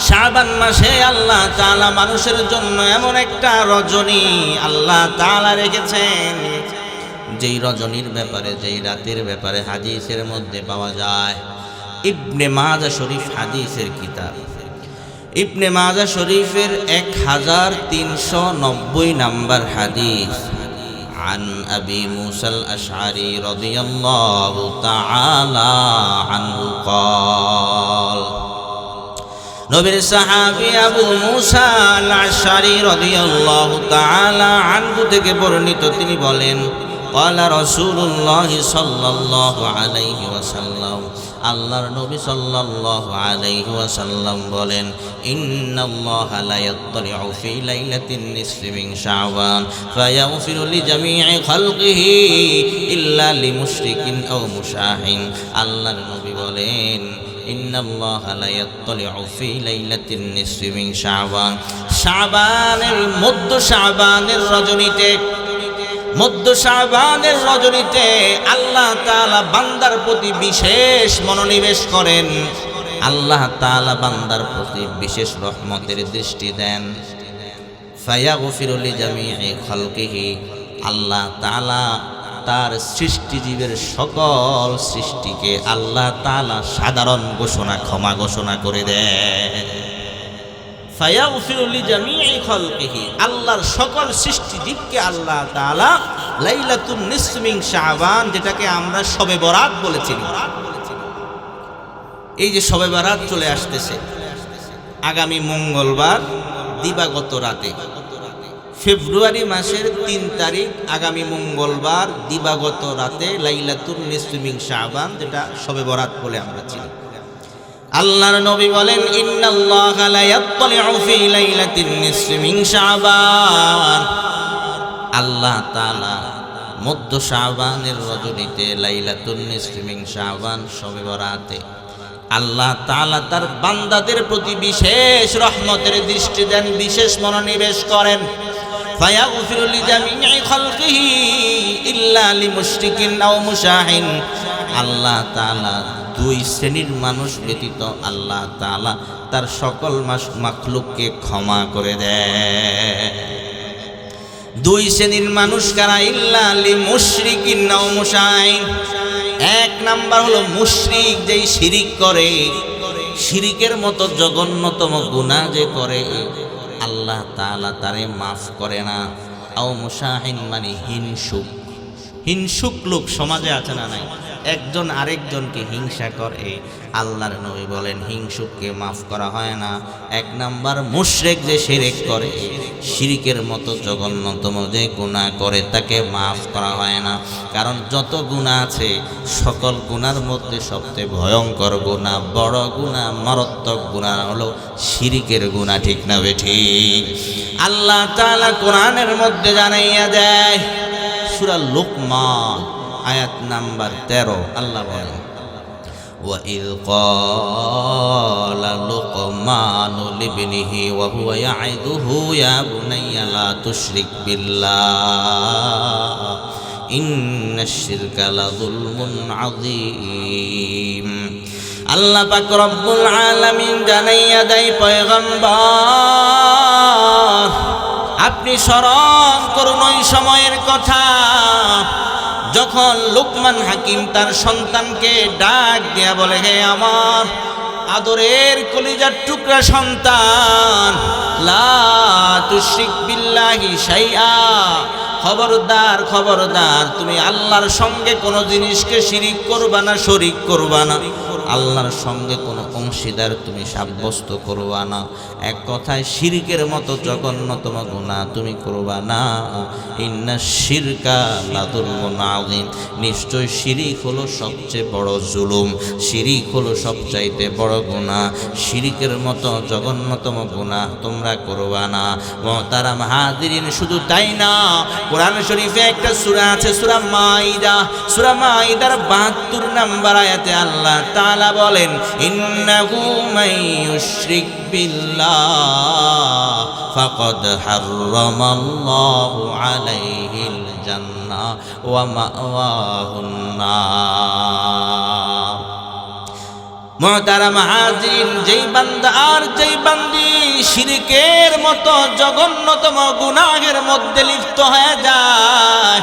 শাবান মাসে আল্লাহ তাআলা মানুষের জন্য এমন একটা রজনী আল্লাহ তাআলা রেখেছেন, যেই রজনীর ব্যাপারে, যেই রাতের ব্যাপারে হাদিসের মধ্যে পাওয়া যায়। ইবনে মাজাহ শরীফ হাদিসের কিতাব, ইবনে মাজাহ শরীফের 1390 নম্বর হাদিস। عن أبي موسى الأشعري رضي الله تعالى عنه قال, নবীর সাহাবী আবু মুসা আল আশআরী রাদিয়াল্লাহু তাআলা আনহু থেকে বর্ণিত, তিনি বলেন, ক্বালা রাসূলুল্লাহ সাল্লাল্লাহু আলাইহি ওয়াসাল্লাম, আল্লাহর নবী সাল্লাল্লাহু আলাইহি ওয়াসাল্লাম বলেন, ইন্নাল্লাহা লা ইয়াত্তালিউ ফি লাইলাতিন নিসফি মিন শাবান ফায়াগফিরু লিজামি'i খালকিহি ইল্লা লিমুশরিকিন আও মুশাহিন। আল্লাহর নবী বলেন, ইন্নাল্লাহা লা ইয়াত্তালিউ ফি লাইলাতিন নিসফি মিন শাবান, শাবানের মধ্য শাবানের রজনীতে, মধ্য শাবানের রজনীতে আল্লাহ তাআলা বান্দার প্রতি বিশেষ মনোনিবেশ করেন। আল্লাহ তাআলা বান্দার প্রতি বিশেষ রহমতের দৃষ্টি দেন। ফায়াগফিরু লিজামি'i খালকিহি, আল্লাহ তাআলা তার সৃষ্টিজীবের সকল সৃষ্টিকে আল্লাহ তাআলা সাধারণ ঘোষণা, ক্ষমা ঘোষণা করে দেন। ফায়াগফিরু লিজামি'i খালকিহি, আল্লাহর সকল সৃষ্টিজীবকে আল্লাহ তাআলা লাইলাতুন নিসফি মিন শাবান, যেটাকে আমরা শবে বরাত বলেছি, এই যে শবে বরাত চলে আসতেছে আগামী মঙ্গলবার দিবাগত রাতে, ফেব্রুয়ারি মাসের 3 তারিখ আগামী মঙ্গলবার দিবাগত রাতে লাইলাতুন নিসফি মিন শাবান, যেটা শবে বরাত বলে আমরা চিনি। আল্লাহর নবী বলেন, ইন্নাল্লাহা লা ইয়াত্তালিউ ফি লাইলাতিন নিসফি মিন শাবান, আল্লাহ তাআলা মধ্য শাবানের রজনীতে লাইলাতুন নিসফি মিন শাবান শবে বরাতে আল্লাহ তাআলা তার বান্দাদের প্রতি বিশেষ রহমতের দৃষ্টি দেন, বিশেষ মনোনিবেশ করেন। ফায়াগফিরু লিজামি'i খালকিহি ইল্লা লিমুশরিকিন আও মুশাহিন, আল্লাহ তাআলা 2 শ্রেণীর মানুষ ব্যতীত আল্লাহ তাআলা তার সকল মাখলুককে ক্ষমা করে দেয়। 2 শ্রেণীর মানুষ কারা? ইল্লা লিমুশরিকিন আও মুশাহিন। 1 নাম্বার হলো মুশরিক, যেই শিরিক করে, শিরিকের মতো জঘন্যতম গুনাহ যে করে, আল্লাহ তাআলা তারে মাফ করে না। আও মুশাহিন মানে হিংসুক, হিংসুক লোক সমাজে আছে না নাই? একজন আরেকজনকে হিংসা করে, আল্লাহর নবী বলেন হিংসুককে মাফ করা হয় না। এক নাম্বার মুশরিক যে শিরক করে, শিরকের মতো জঘন্যতম যে গুনাহ করে তাকে মাফ করা হয় না। কারণ যত গুনাহ আছে সকল গুনার মধ্যে সবচেয়ে ভয়ঙ্কর গুনাহ, বড় গুনাহ, মারাত্মক গুনাহ হলো শিরকের গুনাহ। ঠিক না বেঠিক? আল্লাহ তাআলা কোরআনের মধ্যে জানাইয়া দেয়, সূরা লুকমান আয়াত নাম্বার 13, আল্লাহ বলেন وَإِذْ قَالَ لُقْمَانُ لِابْنِهِ وَهُوَ يَعِظُهُ يَا بُنَيَّ لَا تُشْرِكْ بِاللَّهِ إِنَّ الشِّرْكَ لَظُلْمٌ عَظِيمٌ। আল্লাহ পাক রব্বুল আলামিন জানাইয়া দেয়, পয়গম্বর আপনি স্মরণ করুন ওই সময়ের কথা যখন লুকমান হাকিম তার সন্তানকে ডাক দিয়া বলে, হে আমার আদরের কলিজার টুকরা সন্তান, লা তুশরিক বিল্লাহি শাইআ, খবরদার খবরদার তুমি আল্লাহর সঙ্গে কোনো জিনিসকে শিরিক করবা না, শরীক করবা না, আল্লাহর সঙ্গে কোনো অংশীদার তুমি সাব্যস্ত করবা না। এক কথায় শিরকের মতো জঘন্যতম গুনাহ তুমি করবা না। ইন্নাশ শিরকা লাযুলমুন আযীম, নিশ্চয় শিরিক হলো সবচেয়ে বড় জুলুম, শিরিক হলো সবচাইতে বড় গুনাহ। শিরিকের মতো জঘন্যতম গুনাহ তোমরা করবা না। মুহতারাম হাজিরিন, শুধু তাই না, কোরআন শরীফে একটা সূরা আছে, সূরা মাইদা, সূরা মাইদার 72 নম্বর আয়াতে আল্লাহ তাআলা বলেন, ইন্নাহু মাইয়ুশরিক বিল্লাহ ফাকাদ হাররামাল্লাহু আলাইহিল জান্নাহ ওয়া মাওয়াহুন নার। মুহতারাম হাজিরিন, যেই বান্দা আর যেই বান্দি শিরকের মতো জঘন্যতম গুনাহের মধ্যে লিপ্ত হয়ে যায়,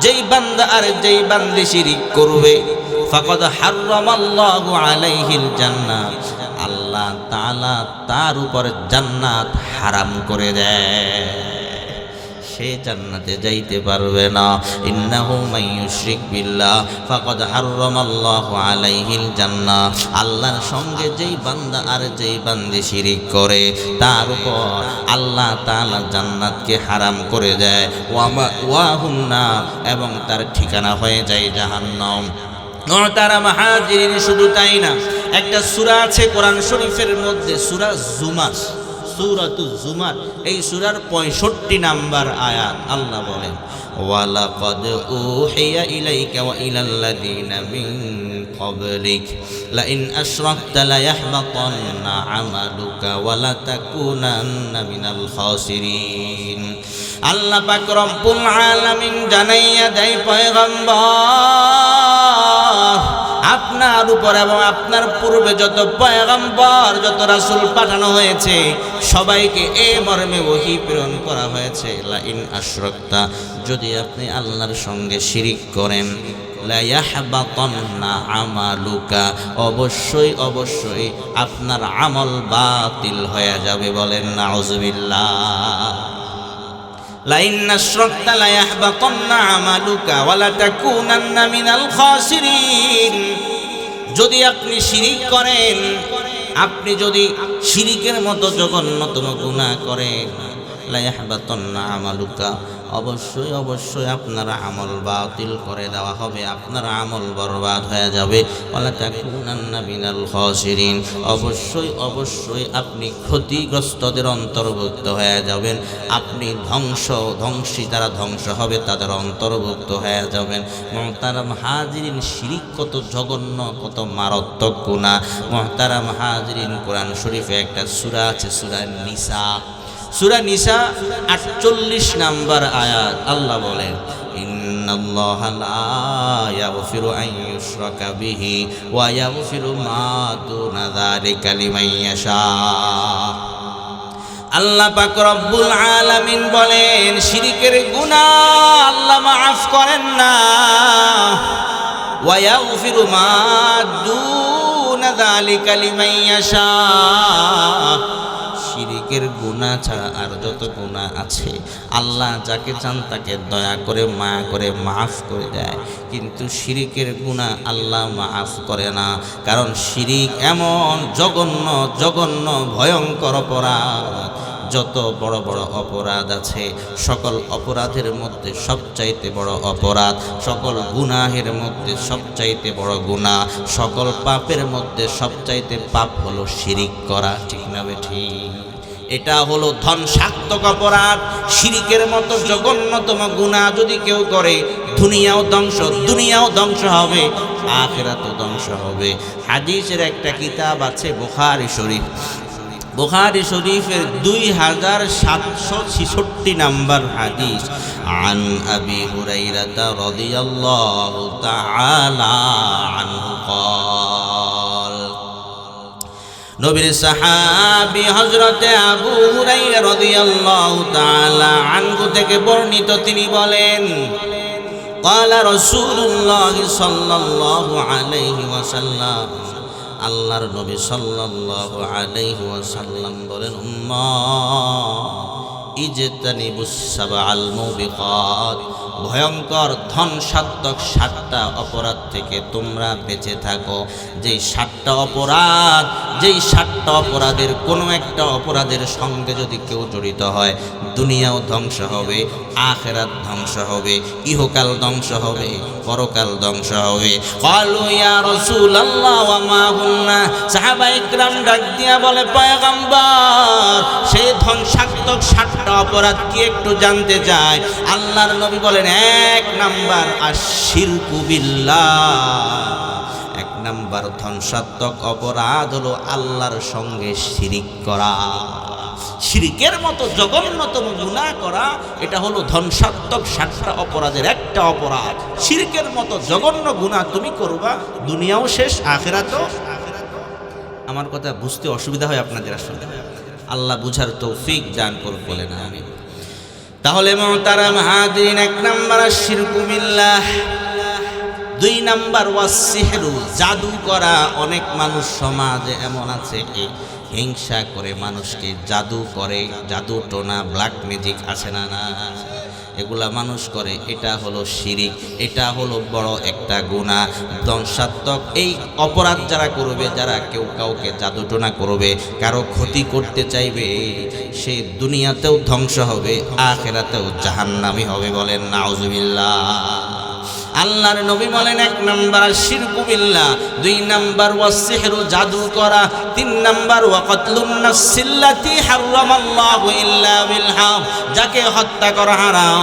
যেই বান্দা আর যেই বান্দি শিরিক করবে, ফাকাদ হাররামাল্লাহু আলাইহিল জান্নাহ, আল্লাহ তাআলা তার উপর জান্নাত হারাম করে দেয়, সে জান্নাতে যাইতে পারবে না। ইন্নাহু মাইয়ুশরিক বিল্লাহ ফাকাদ হাররামাল্লাহু আলাইহিল জান্নাহ, আল্লাহর সঙ্গে যেই বান্দা আর যেই বান্দি শিরিক করে তার উপর আল্লাহ তাআলা জান্নাতকে হারাম করে দেয়। ওয়াহুন নার, এবং তার ঠিকানা হয়ে যায় জাহান্নাম। মুহতারাম হাজিরিন, শুধু তাই না, একটা সূরা আছে কোরআন শরীফের মধ্যে, সূরা জুমার, সূরাতুজ জুমার, এই সূরার 65 নাম্বার আয়াত আল্লাহ বলেন, ওয়ালাকাদ উহিয়া ইলাইকা ওয়া ইলাল্লাযীনা মিন ক্বাবলিক লাইন আশরাকতা লায়াহবাতান্না আমালুকা ওয়া লাতাকুনান্না মিনাল খাসিরিন। আল্লাহ পাক রব্বুল আলামিন জানাইয়া দেয়, পয়গম্বর আপনার উপর এবং আপনার পূর্বে যত পয়গম্বর, যত রাসূল পাঠানো হয়েছে সবাইকে এই মর্মে ওহী প্রেরণ করা হয়েছে, লাইন আশরাকতা, যদি আপনি আল্লাহর সঙ্গে শিরিক করেন, লায়াহবাতান্না আমালুকা, অবশ্যই অবশ্যই আপনার আমল বাতিল হয়ে যাবে। বলেন নাউযুবিল্লাহ। লাইন আশরাকতা লায়াহবাতান্না আমালুকা ওয়া লাতাকুনান্না মিনাল খাসিরিন, যদি আপনি শিরিক করেন, আপনি যদি শিরিকের মতো জঘন্যতম গুনাহ করেন, লায়াহবাতান্না আমালুকা, অবশ্যই অবশ্যই আপনার আমল বাতিল করে দেওয়া হবে, আপনার আমল বরবাদ হয়ে যাবে। ওয়ালা তাকুনান্না মিনাল খাসিরিন, অবশ্যই অবশ্যই আপনি ক্ষতিগ্রস্তদের অন্তর্ভুক্ত হয়ে যাবেন, আপনি ধ্বংসী যারা ধ্বংস হবে তাদের অন্তর্ভুক্ত হয়ে যাবেন। মুহতারাম হাজিরিন, শিরিক কত জঘন্য, কত মারাত্মক গুনাহ। মুহতারাম হাজিরিন, কোরআন শরীফে একটা সূরা আছে, সূরা নিসা, সূরা নিসা 48 নাম্বার আয়াত আল্লাহ বলেন, ইন্নাল্লাহা লা ইয়াগফিরু আন ইউশরাকা বিহি ওয়া ইয়াগফিরু মা দুনা যালিকা লিমান ইয়াশা। আল্লাহ পাক রব্বুল আলামিন বলেন, শিরকের গুনাহ আল্লাহ মাফ করেন না, ওয়া ইয়াগফিরু মা দুনা যালিকা লিমান ইয়াশা, শিরিক শিরকের গুনাহ ছাড়া আর যত গুনাহ আছে আল্লাহ যাকে চান তাকে দয়া করে মায়া করে মাফ করে দেয়, কিন্তু শিরকের গুনাহ আল্লাহ মাফ করে না। কারণ শিরিক এমন জঘন্য জঘন্য ভয়ঙ্কর অপরাধ। যত বড় বড় অপরাধ আছে সকল অপরাধের মধ্যে সবচাইতে বড় অপরাধ, সকল গুনাহের মধ্যে সবচাইতে বড় গুনাহ, সকল পাপের মধ্যে সবচাইতে পাপ হলো শিরিক করা। ঠিক না বেঠিক? এটা হলো ধ্বংসাত্মক অপরাধ। শিরিকের মতো জঘন্যতম গুনাহ যদি কেউ করে দুনিয়াও ধ্বংস হবে, আখিরাতও ধ্বংস হবে। হাদিসের একটা কিতাব আছে বুখারী শরীফ, বুখারী শরীফের 2766 নম্বর হাদিস। আন আবি হুরায়রা রাদিয়াল্লাহু তাআলা আনহু قال নবীর সাহাবী হযরতে আবু হুরায়রা রাদিয়াল্লাহু তাআলা আনহু থেকে বর্ণিত, তিনি বলেন قال رسول الله সাল্লাল্লাহু আলাইহি ওয়াসাল্লাম, আল্লাহর নবী সাল্লাল্লাহু আলাইহি ওয়াসাল্লাম বলেন, উম্মাহ ইজতানিবুস সাবআল মুবিকাত, ভয়ঙ্কর ধ্বংসাত্মক 7টা অপরাধ থেকে তোমরা বেঁচে থাকো। যেই 7টা অপরাধের কোনো একটা অপরাধের সঙ্গে যদি কেউ জড়িত হয় দুনিয়াও ধ্বংস হবে, আখিরাত ধ্বংস হবে, ইহকাল ধ্বংস হবে, পরকাল ধ্বংস হবে। ক্বালু ইয়া রাসূলুল্লাহ ওয়া মা হুন্না, সাহাবায়ে কিরাম ডাক দিয়া বলে, পয়গম্বর সেই ধ্বংসাত্মক 7টা অপরাধ কি একটু জানতে চাই। আল্লাহর নবী বলেন, 1 নাম্বার আশিরকু বিল্লাহ, 1 নাম্বার ধ্বংসাত্মক অপরাধ হলো আল্লাহর সঙ্গে শিরিক করা। শিরিকের মতো জঘন্যতম গুনাহ করা, এটা হলো ধ্বংসাত্মক 7টা অপরাধের একটা অপরাধ। শিরিকের মতো জঘন্য গুনাহ তুমি করবা, দুনিয়াও শেষ, আখিরাতও। আমার কথা বুঝতে অসুবিধা হয় আপনাদের? আসলে আল্লাহ বুঝার তৌফিক দান করুন, বলেন আমিন। তাহলে মুহতারাম হাজিরিন, 1 নাম্বার শিরকু বিল্লাহ, 2 নাম্বার ওয়াসসিহরু, জাদু করা। অনেক মানুষ সমাজে এমন আছে হিংসা করে মানুষকে জাদু করে, জাদু টোনা ব্ল্যাক ম্যাজিক আছে না, এগুলা মানুষ করে। এটা হলো শিরিক, এটা হলো বড় একটা গুনাহ, ধ্বংসাত্মক। এই অপরাধ যারা করবে, যারা কেউ কাউকে জাদু টোনা করবে, কারো ক্ষতি করতে চাইবে, সে দুনিয়াতেও ধ্বংস হবে, আখিরাতেও জাহান্নামী হবে। বলেন নাউজুবিল্লাহ। আল্লাহর নবী বলেন, 1 নাম্বার শিরকু বিল্লাহ, 2 নাম্বার ওয়াসসিহরু, জাদু করা, 3 নাম্বার ওয়াকাতলুন নাফসিল্লাতি হারামাল্লাহু ইল্লা বিল হক, যাকে হত্যা করা হারাম,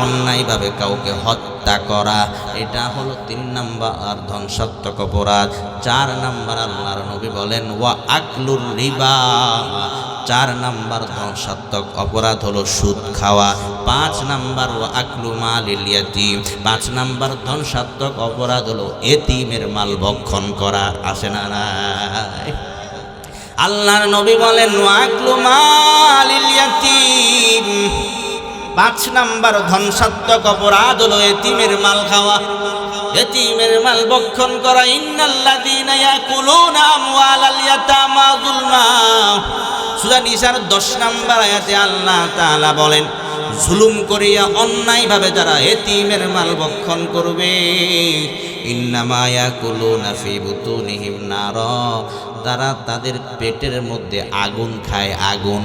অন্যায়ভাবে কাউকে হত্যা করা, এটা হলো 3 নাম্বার ধ্বংসাত্মক অপরাধ। 4 নাম্বার আল্লাহর নবী বলেন ওয়া আকলুর রিবা, 4 নাম্বার ধ্বংসাত্মক অপরাধ হলো সুদ খাওয়া। 5 নাম্বার ওয়া আকলু মালিল ইয়াতীম, 5 নাম্বার ধ্বংসাত্মক অপরাধ হলো এতিমের মাল ভক্ষণ করা। আছে না নাই? আল্লাহর নবী বলেন ওয়া আকলু মালিল ইয়াতীম, 5 নাম্বার ধ্বংসাত্মক অপরাধ হলো এতিমের মাল খাওয়া, এতিমের মাল ভক্ষণ করা। ইন্নাল্লাযীনা ইয়াকুলুনা আমওয়ালাল ইয়াতামা যুলমা, সূরা নিসার 10 নাম্বার আয়াতে আল্লাহ তাআলা বলেন, জুলুম করিয়া অন্যায়ভাবে যারা এতিমের মাল ভক্ষণ করবে, ইন্নামা ইয়াকুলুনা ফি বুতুনিহিম নার, তারা তাদের পেটের মধ্যে আগুন খায়, আগুন।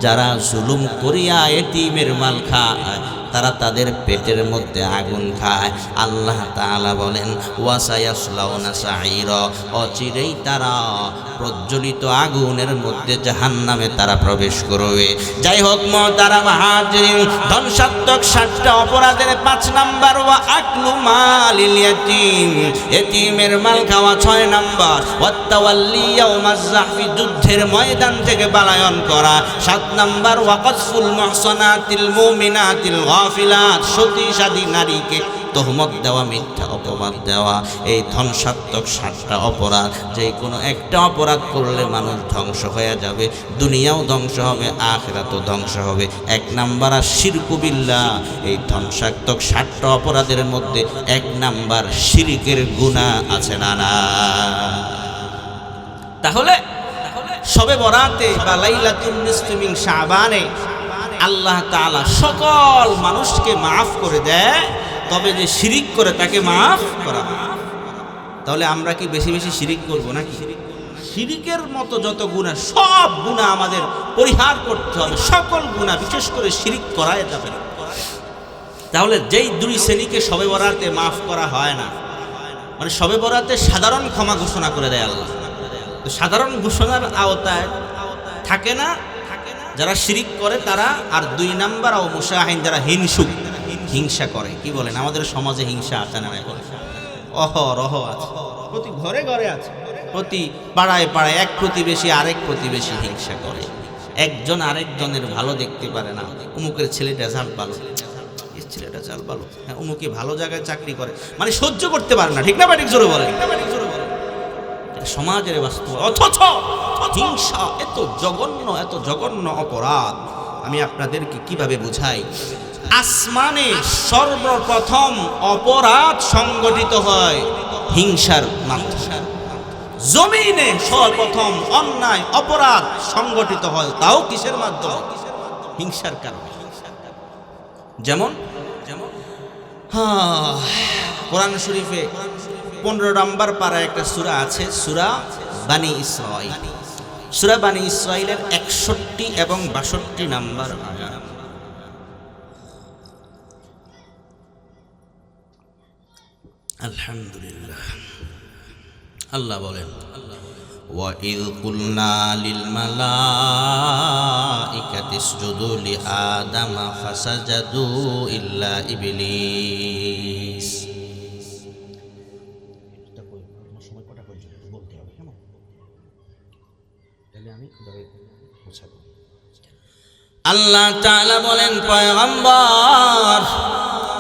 যারা জুলুম করিয়া এতিমের মাল খায়, তারা তাদের পেটের মধ্যে আগুন খায়। আল্লাহ তাআলা বলেন ওয়াসায়াসলাউনা সাঈরা, অচিরেই তারা প্রজ্বলিত আগুনের মধ্যে জাহান্নামে তারা প্রবেশ করবে। যাই হোক মুহতারাম হাজিরিন, ধ্বংসাত্মক 7টা অপরাধের 5 নাম্বার ওয়া আকলু মালিল ইয়াতীম, এতিমের মাল খাওয়া। 6 নাম্বার ওয়াতাওয়াল্লি ইয়াউমাজ যাহফি, যুদ্ধের ময়দান থেকে পলায়ন করা। 7 নাম্বার ওয়া কাসফুল মুহসানাতিল মুমিনাতিল গাফিলাত, সতীসাধী নারীকে তহমত দেওয়া, মিথ্যা অপবাদ দেওয়া। এই ধ্বংসাত্মক 7টা অপরাধ, যে কোনো একটা অপরাধ করলে মানুষ ধ্বংস হয়ে যাবে, দুনিয়াও ধ্বংস হবে, আখিরাতও ধ্বংস হবে। 1 নাম্বার শিরকু বিল্লাহ, এই ধ্বংসাত্মক 7টা অপরাধের মধ্যে 1 নাম্বার শিরকের গুনাহ আছে না? তাহলে শবে বরাতে বা লাইলাতুন নিসফি মিন শাবানে আল্লাহ তাআলা সকল মানুষকে মাফ করে দেয়, তবে যে শিরিক করে তাকে মাফ করা হয়। তাহলে আমরা কি বেশি বেশি শিরিক করব নাকি? শিরিকের মতো যত গুনাহ, সব গুনাহ আমাদের পরিহার করতে হবে, সকল গুনাহ, বিশেষ করে শিরিক করা যাবে না। তাহলে যেই দুই শ্রেণীকে শবে বরাতে মাফ করা হয় না, মানে শবে বরাতে সাধারণ ক্ষমা ঘোষণা করে দেয় আল্লাহ, তো সাধারণ ঘোষণার আওতায় থাকে না যারা শিরিক করে তারা, আর দুই নাম্বার ও মুশাহিন যারা হিংসুক, হিংসা করে। কি বলেন, আমাদের সমাজে হিংসা আছে না? অহরহ আছে, প্রতি ঘরে ঘরে আছে, প্রতি পাড়ায় পাড়ায় এক প্রতিবেশী আরেক প্রতিবেশী হিংসা করে, একজন আরেকজনের ভালো দেখতে পারে না। অমুকের ছেলেটা রেজাল্ট ভালো, ছেলেটা চাল ভালো, হ্যাঁ অমুকে ভালো জায়গায় চাকরি করে, মানে সহ্য করতে পারে না। ঠিক না ঠিক জোরে বলে? সমাজের বাস্তব। অথচ হিংসা এত জঘন্য, এত জঘন্য অপরাধ আমি আপনাদেরকে কিভাবে বুঝাই। আসমানে সর্বপ্রথম অপরাধ সংগঠিত হয় হিংসার মাধ্যমে, জমিনে সর্বপ্রথম অন্যায় অপরাধ সংগঠিত হয়, তাও কিসের মাধ্যমে? হিংসার কারণে। যেমন কোরআন শরীফে 15 নম্বর পারা একটা সূরা আছে, সূরা বানী ইসরাঈল। সূরা বানী ইসরাঈলের 61 এবং 62 নম্বর আয়াত। আলহামদুলিল্লাহ। আল্লাহ বলেন, وَإِذْ قُلْنَا لِلْمَلَائِكَةِ اسْجُدُوا لِآدَمَ فَسَجَدُوا إِلَّا إِبْلِيسَ। আল্লাহ তাআলা বলেন, পয়গম্বর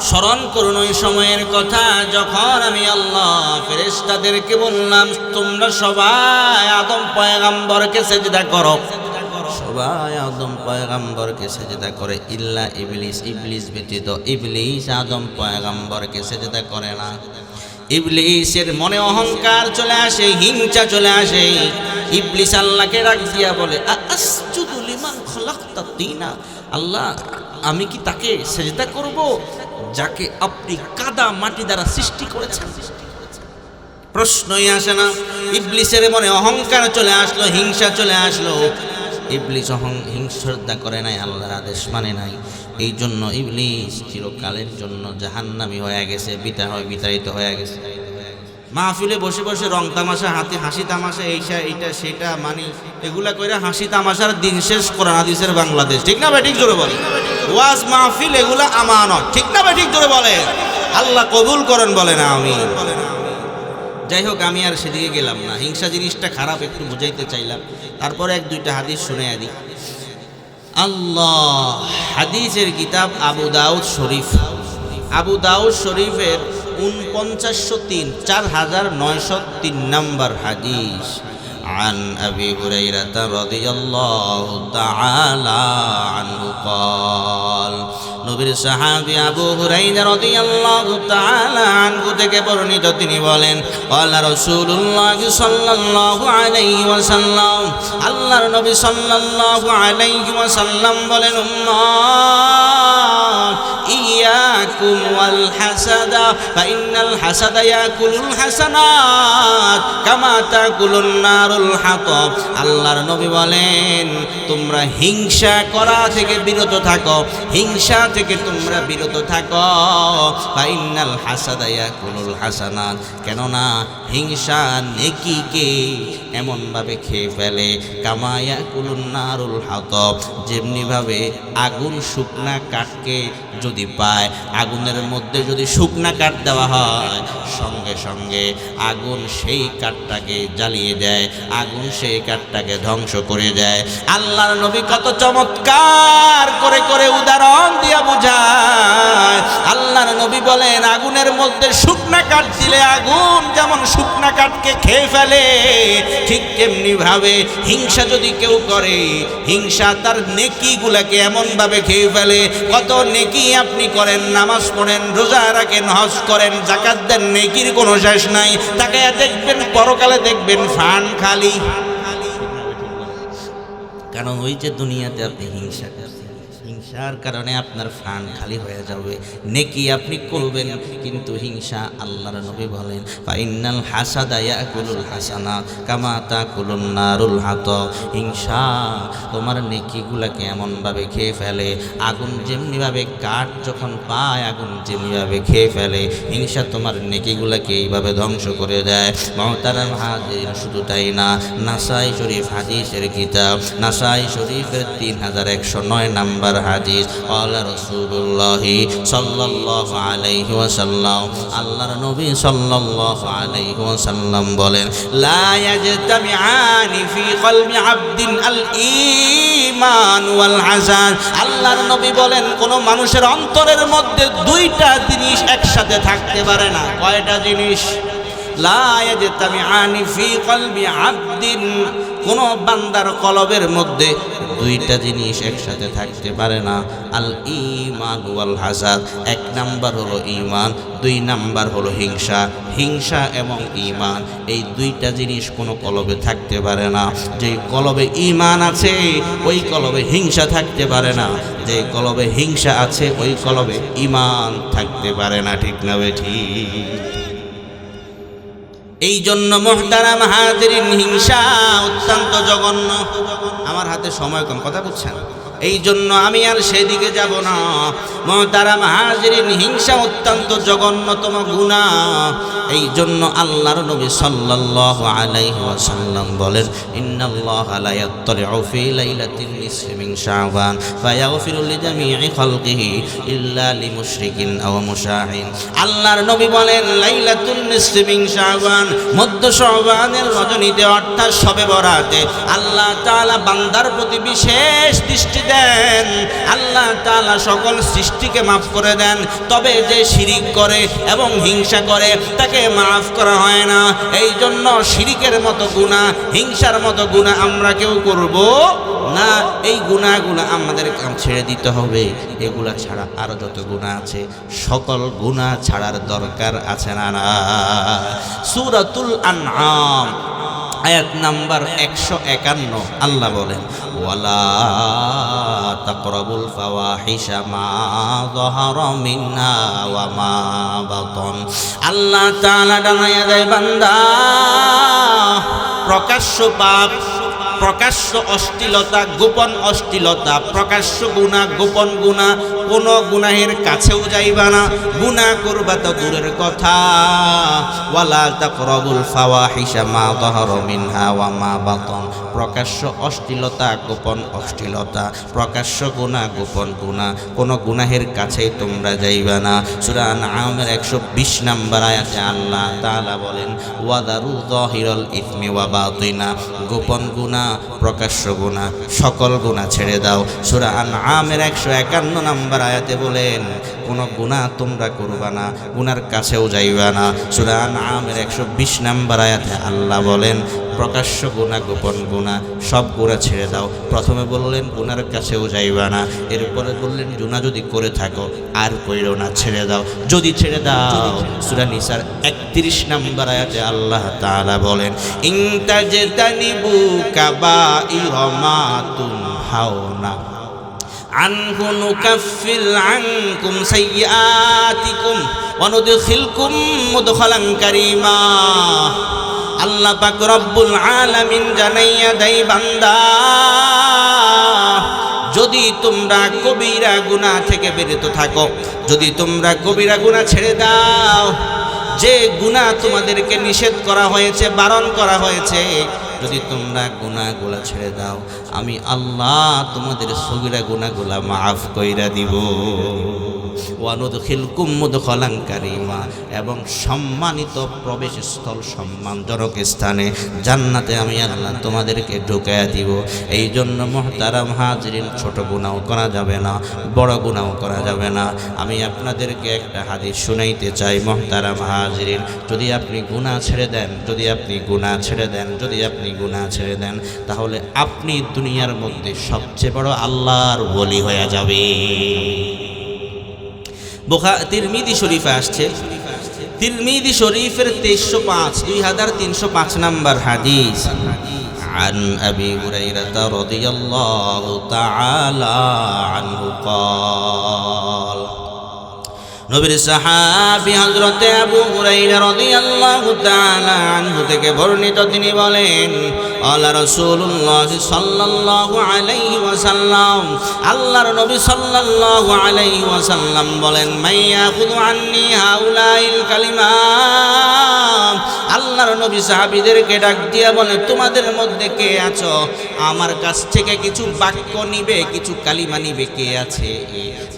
স্মরণ করুন ওই সময়ের কথা যখন আমি আল্লাহ ফেরেশতাদেরকে বললাম তোমরা সবাই আদম পয়গম্বরকে সিজদা করো। সবাই আদম পয়গম্বরকে সিজদা করে, ইল্লা ইবলিস, ইবলিস ব্যতীত। ইবলিস আদম পয়গম্বরকে সিজদা করে না। ইবলিসের মনে অহংকার চলে আসে, হিংসা চলে আসে। ইবলিস আল্লাহকে ডাক দিয়া বলে, আসজুদু লিমান খলাকতা তিনা, আল্লাহ আমি কি তাকে সিজদা করব যাকে আপনি কাদা মাটি দ্বারা সৃষ্টি করেছেন? প্রশ্নই আসে না। ইবলিসের মনে অহংকার চলে আসলো, হিংসা চলে আসলো। ইবলিস হিংসা করে নাই, আল্লাহর আদেশ মানে নাই। এই জন্য ইবলিস চিরকালের জন্য জাহান্নামী হয়ে গেছে, বিতাড়িত হয়ে গেছে। মাহফিলে বসে বসে রং তামাশা, হাসি তামাশা, এইটা সেটা মানে এগুলা কইরা হাসি তামাশার দিন শেষ কোরআন হাদিসের বাংলাদেশ। ঠিক না ভাই? ঠিক জোরে বলে। ওয়াজ মাহফিল এগুলা আমানত। ঠিক না ভাই? ঠিক জোরে বলে। আল্লাহ কবুল করেন, বলে না আমি। যাই হোক, আমি আর সেদিকে গেলাম না। হিংসা জিনিসটা খারাপ একটু বুঝাইতে চাইলাম, তারপরে এক দুইটা হাদিস শুনে দিই। আল্লাহ, হাদিসের কিতাব আবু দাউদ শরীফ, আবু দাউদ শরীফের 4903 4903 নম্বর হাদিস। عن أبي هريرة رضي الله تعالى عنه قال, নবীর সাহাবী আবু হুরায়রা রাদিয়াল্লাহু তাআলা আনহু থেকে বর্ণিত, তিনি বলেন, ক্বালা রাসূলুল্লাহ সাল্লাল্লাহু আলাইহি ওয়াসাল্লাম, আল্লাহর নবী সাল্লাল্লাহু আলাইহি ওয়াসাল্লাম বলেন, উম্মাত ইয়াকুম ওয়াল হাসাদা ফাইন্নাল হাসাদা ইয়াকুলুল হাসানাত কামা তাকুলুন নারুল হাতাব। আল্লাহর নবী বলেন, তোমরা হিংসা করা থেকে বিরত থাকো, হিংসা থেকে তোমরা বিরত থাকো। ফাইন্নাল হাসাদা ইয়াকুলুল হাসানাত, কেননা হিংসা নেকিকে এমন ভাবে খেয়ে ফেলে, কামা ইয়াকুলুন নারুল হাতাব, যেমনি ভাবে আগুন শুকনা কাঠকে যদি পায়, আগুনের মধ্যে যদি শুকনা কাঠ দেওয়া হয়, সঙ্গে সঙ্গে আগুন সেই কাঠটাকে জ্বালিয়ে দেয়, আগুন সেই কাঠটাকে ধ্বংস করে দেয়। আল্লাহর নবী কত চমৎকার করে করে উদাহরণ দিয়া বুঝায়। আল্লাহর নবী বলেন, আগুনের মধ্যে শুকনা কাঠ দিলে আগুন যেমন শুকনা কাঠকে খেয়ে ফেলে, ঠিক তেমনি ভাবে হিংসা যদি কেউ করে, হিংসা তার নেকিগুলাকে এমন ভাবে খেয়ে ফেলে। কত নেকি আপনি করেন, নামাজ পড়েন, রোজা রাখেন, হজ করেন, যাকাত দেন, নেকির কোনো শেষ নাই। তাকে দেখবেন পরকালে দেখবেন ফান খালি। কারণ ওই যে দুনিয়াতে আপনি হিংসা করছেন, হিংসার কারণে আপনার প্রাণ খালি হয়ে যাবে। নেকি আপনি করবেন, কিন্তু হিংসা, আল্লাহর নবী বলেন ফাইনাল হাসাদা ইয়াকুলুল হাসানাত কামা তাকুলুন নারুল হাতাব। হিংসা তোমার নেকিগুলোকে এমনভাবে খেয়ে ফেলে, আগুন যেমনিভাবে কাঠ যখন পায় আগুন যেমনিভাবে খেয়ে ফেলে, হিংসা তোমার নেকিগুলোকে এইভাবে ধ্বংস করে দেয়। মুহতারাম হাজির, শুধু তাই না, নাসাই শরীফ হাদিসের কিতাব, নাসাই শরীফের 3109 নাম্বার হাদিস, আল্লাহ রাসূলুল্লাহ সাল্লাল্লাহু আলাইহি ওয়াসাল্লাম, আল্লাহর নবী সাল্লাল্লাহু আলাইহি ওয়াসাল্লাম বলেন লা ইয়াজতামিআনি ফি কলবি আবদিন আল ঈমান ওয়াল হাসান। আল্লাহর নবী বলেন কোন মানুষের অন্তরের মধ্যে দুইটা জিনিস একসাথে থাকতে পারে না। কয়টা জিনিস? লা ইয়াজতামিআনি ফি কলবি আবদিন, কোন বান্দার কলবের মধ্যে দুইটা জিনিস একসাথে থাকতে পারে না। আল ঈমান ওয়াল হাসাদ, এক নাম্বার হলো ঈমান, দুই নাম্বার হলো হিংসা। হিংসা এবং ঈমান এই দুইটা জিনিস কোনো কলবে থাকতে পারে না। যে কলবে ঈমান আছে ওই কলবে হিংসা থাকতে পারে না, যে কলবে হিংসা আছে ওই কলবে ঈমান থাকতে পারে না। ঠিক না বেঠিক? এই জন্য মুহতারাম হাজিরিন, হিংসা অত্যন্ত জঘন্য। আমার হাতে সময় কম, কথা বুঝছেন? এই জন্য আমি আর সেদিকে যাব না। মুহতারাম হাজিরিন, হিংসা অত্যন্ত জঘন্যতম গুনাহ। এই জন্য আল্লাহর নবী সাল্লাল্লাহু আলাইহি ওয়াসাল্লাম বলেন ইন্নাল্লাহা লা ইয়াত্তালিউ ফি লাইলাতিন নিসফি মিন শাবান ফায়াগফিরু লিজামিই খালকিহি ইল্লা লিমুশরিকিন আও মুশাহিন। আল্লাহর নবী বলেন লাইলাতুন নিসফি মিন শাবান, মধ্য শাবানের রজনীতে অর্থাৎ শবে বরাতে আল্লাহ তাআলা বান্দার প্রতি বিশেষ দৃষ্টি দেন। আল্লাহ তাআলা সকল সৃষ্টিকে মাফ করে দেন, তবে যে শিরিক করে এবং হিংসা করে তাকে মাফ করা হয় না। এই জন্য শিরিকের মতো গুনাহ, হিংসার মতো গুনাহ আমরা কেউ করব না। এই গুনাহগুলো আমাদের ছেড়ে দিতে হবে। এগুলা ছাড়া আরো যত গুনাহ আছে সকল গুনাহ ছাড়ার দরকার আছে না? না। সূরাতুল আনআম আয়াত নাম্বার 151 আল্লাহ বলেন ওয়ালা তাকরাবুল ফাওয়াহিশা মা যাহারা মিনহা ওয়া মা বাতন। আল্লাহ তাআলা জানায়া দেয় বান্দা, প্রকাশ্য পাপ, প্রকাশ্য অশ্লীলতা, গোপন অশ্লীলতা, প্রকাশ্য গুনাহ, গোপন গুনাহ, কোন গুনাহের কাছেও যাইবা না। গুনাহ করবা তো দূরের কথা। ওয়ালা তাকরাবুল ফাওয়াহিশা মা যাহারা মিনহা ওয়া মা বাতন। প্রকাশ্য অশ্লীলতা, গোপন অশ্লীলতা, প্রকাশ্য গুনাহ, গোপন গুনাহ, কোন গুনাহের কাছেই তোমরা যাইবা না। সূরা আনআমের 120 নম্বর আয়াতে আল্লাহ তাআলা বলেন ওয়াদারু যাহিরাল ইসমি ওয়া বাতিনা। গোপন গুনাহ, প্রকাশ্য গুনাহ, সকল গুনাহ ছেড়ে দাও। সূরা আনআমের 151 নম্বর আয়াতে বলেন কোন গুনাহ তোমরা করবা না, গুনার কাছেও যাইবা না। সূরা আনআমের 120 নম্বর আয়াতে আল্লাহ বলেন প্রকাশ্য গুনাহ, গোপন গুনাহ, সব গুনাহ ছেড়ে দাও। প্রথমে বললেন গুনার কাছেও যাইবা না, এরপরে বললেন গুনাহ যদি করে থাকো আর কইরো না, ছেড়ে দাও। যদি ছেড়ে দাও, সূরা নিসার 31 নম্বর আয়াতে আল্লাহ তাআলা বলেন ইনতাজতানিবু কাবাইরা মা তুনহাউনা আনহু নুকাফির আনকুম সাইয়্যাতিকুম ওয়া নুদখিলকুম মুদখালান কারীমা। আল্লাহ পাক রব্বুল আলামিন জানাইয়া দেয় বান্দা, যদি তোমরা কবিরা গুনাহ থেকে বিরত থাকো, যদি তোমরা কবিরা গুনাহ ছেড়ে দাও, যে গুনাহ তোমাদেরকে নিষেধ করা হয়েছে, বারণ করা হয়েছে, যদি তোমরা গুনাহগুলা ছেড়ে দাও, আমি আল্লাহ তোমাদের সগীরা গুনাহগুলা মাফ কইরা দিব। ওয়া নুদখিলকুম মুদখালান কারীমা, এবং সম্মানিত প্রবেশস্থল, সম্মানজনক স্থানে, জান্নাতে আমি আল্লাহ তোমাদেরকে ঢুকাইয়া দিব। এই জন্য মুহতারাম হাজিরিন, ছোট গুনাহ করা যাবে না, বড় গুনাহ করা যাবে না। আমি আপনাদেরকে একটা হাদিস শুনাইতে চাই মুহতারাম হাজিরিন। যদি আপনি গুনাহ ছেড়ে দেন, যদি আপনি গুনাহ ছেড়ে দেন, যদি আপনি গুনাহ ছেড়ে দেন, তাহলে আপনি দুনিয়ার মধ্যে সবচেয়ে বড় আল্লাহর ওলি হয়ে যাবে। তিরমিজি শরীফে আসছে, তিরমিজি শরীফের 2305 2305 নম্বর হাদিস, عن أبي هريرة رضي الله تعالى عنه قال নবীর সাহাবী হযরত আবু হুরায়রা রাদিয়াল্লাহু তাআলা আনহু থেকে বর্ণিত তিনি বলেন আল্লাহ রাসূলুল্লাহ সাল্লাল্লাহু আলাইহি ওয়াসাল্লাম আল্লাহর নবী সাল্লাল্লাহু আলাইহি ওয়াসাল্লাম বলেন মাইয়াখুযু আন্নী হাউলাইল কালিমাত আল্লাহর নবী সাহাবীদেরকে ডাক দিয়া বলে তোমাদের মধ্যে কে আছো আমার কাছ থেকে কিছু বাক্য নিবে কিছু কালিমা নিবে কে আছে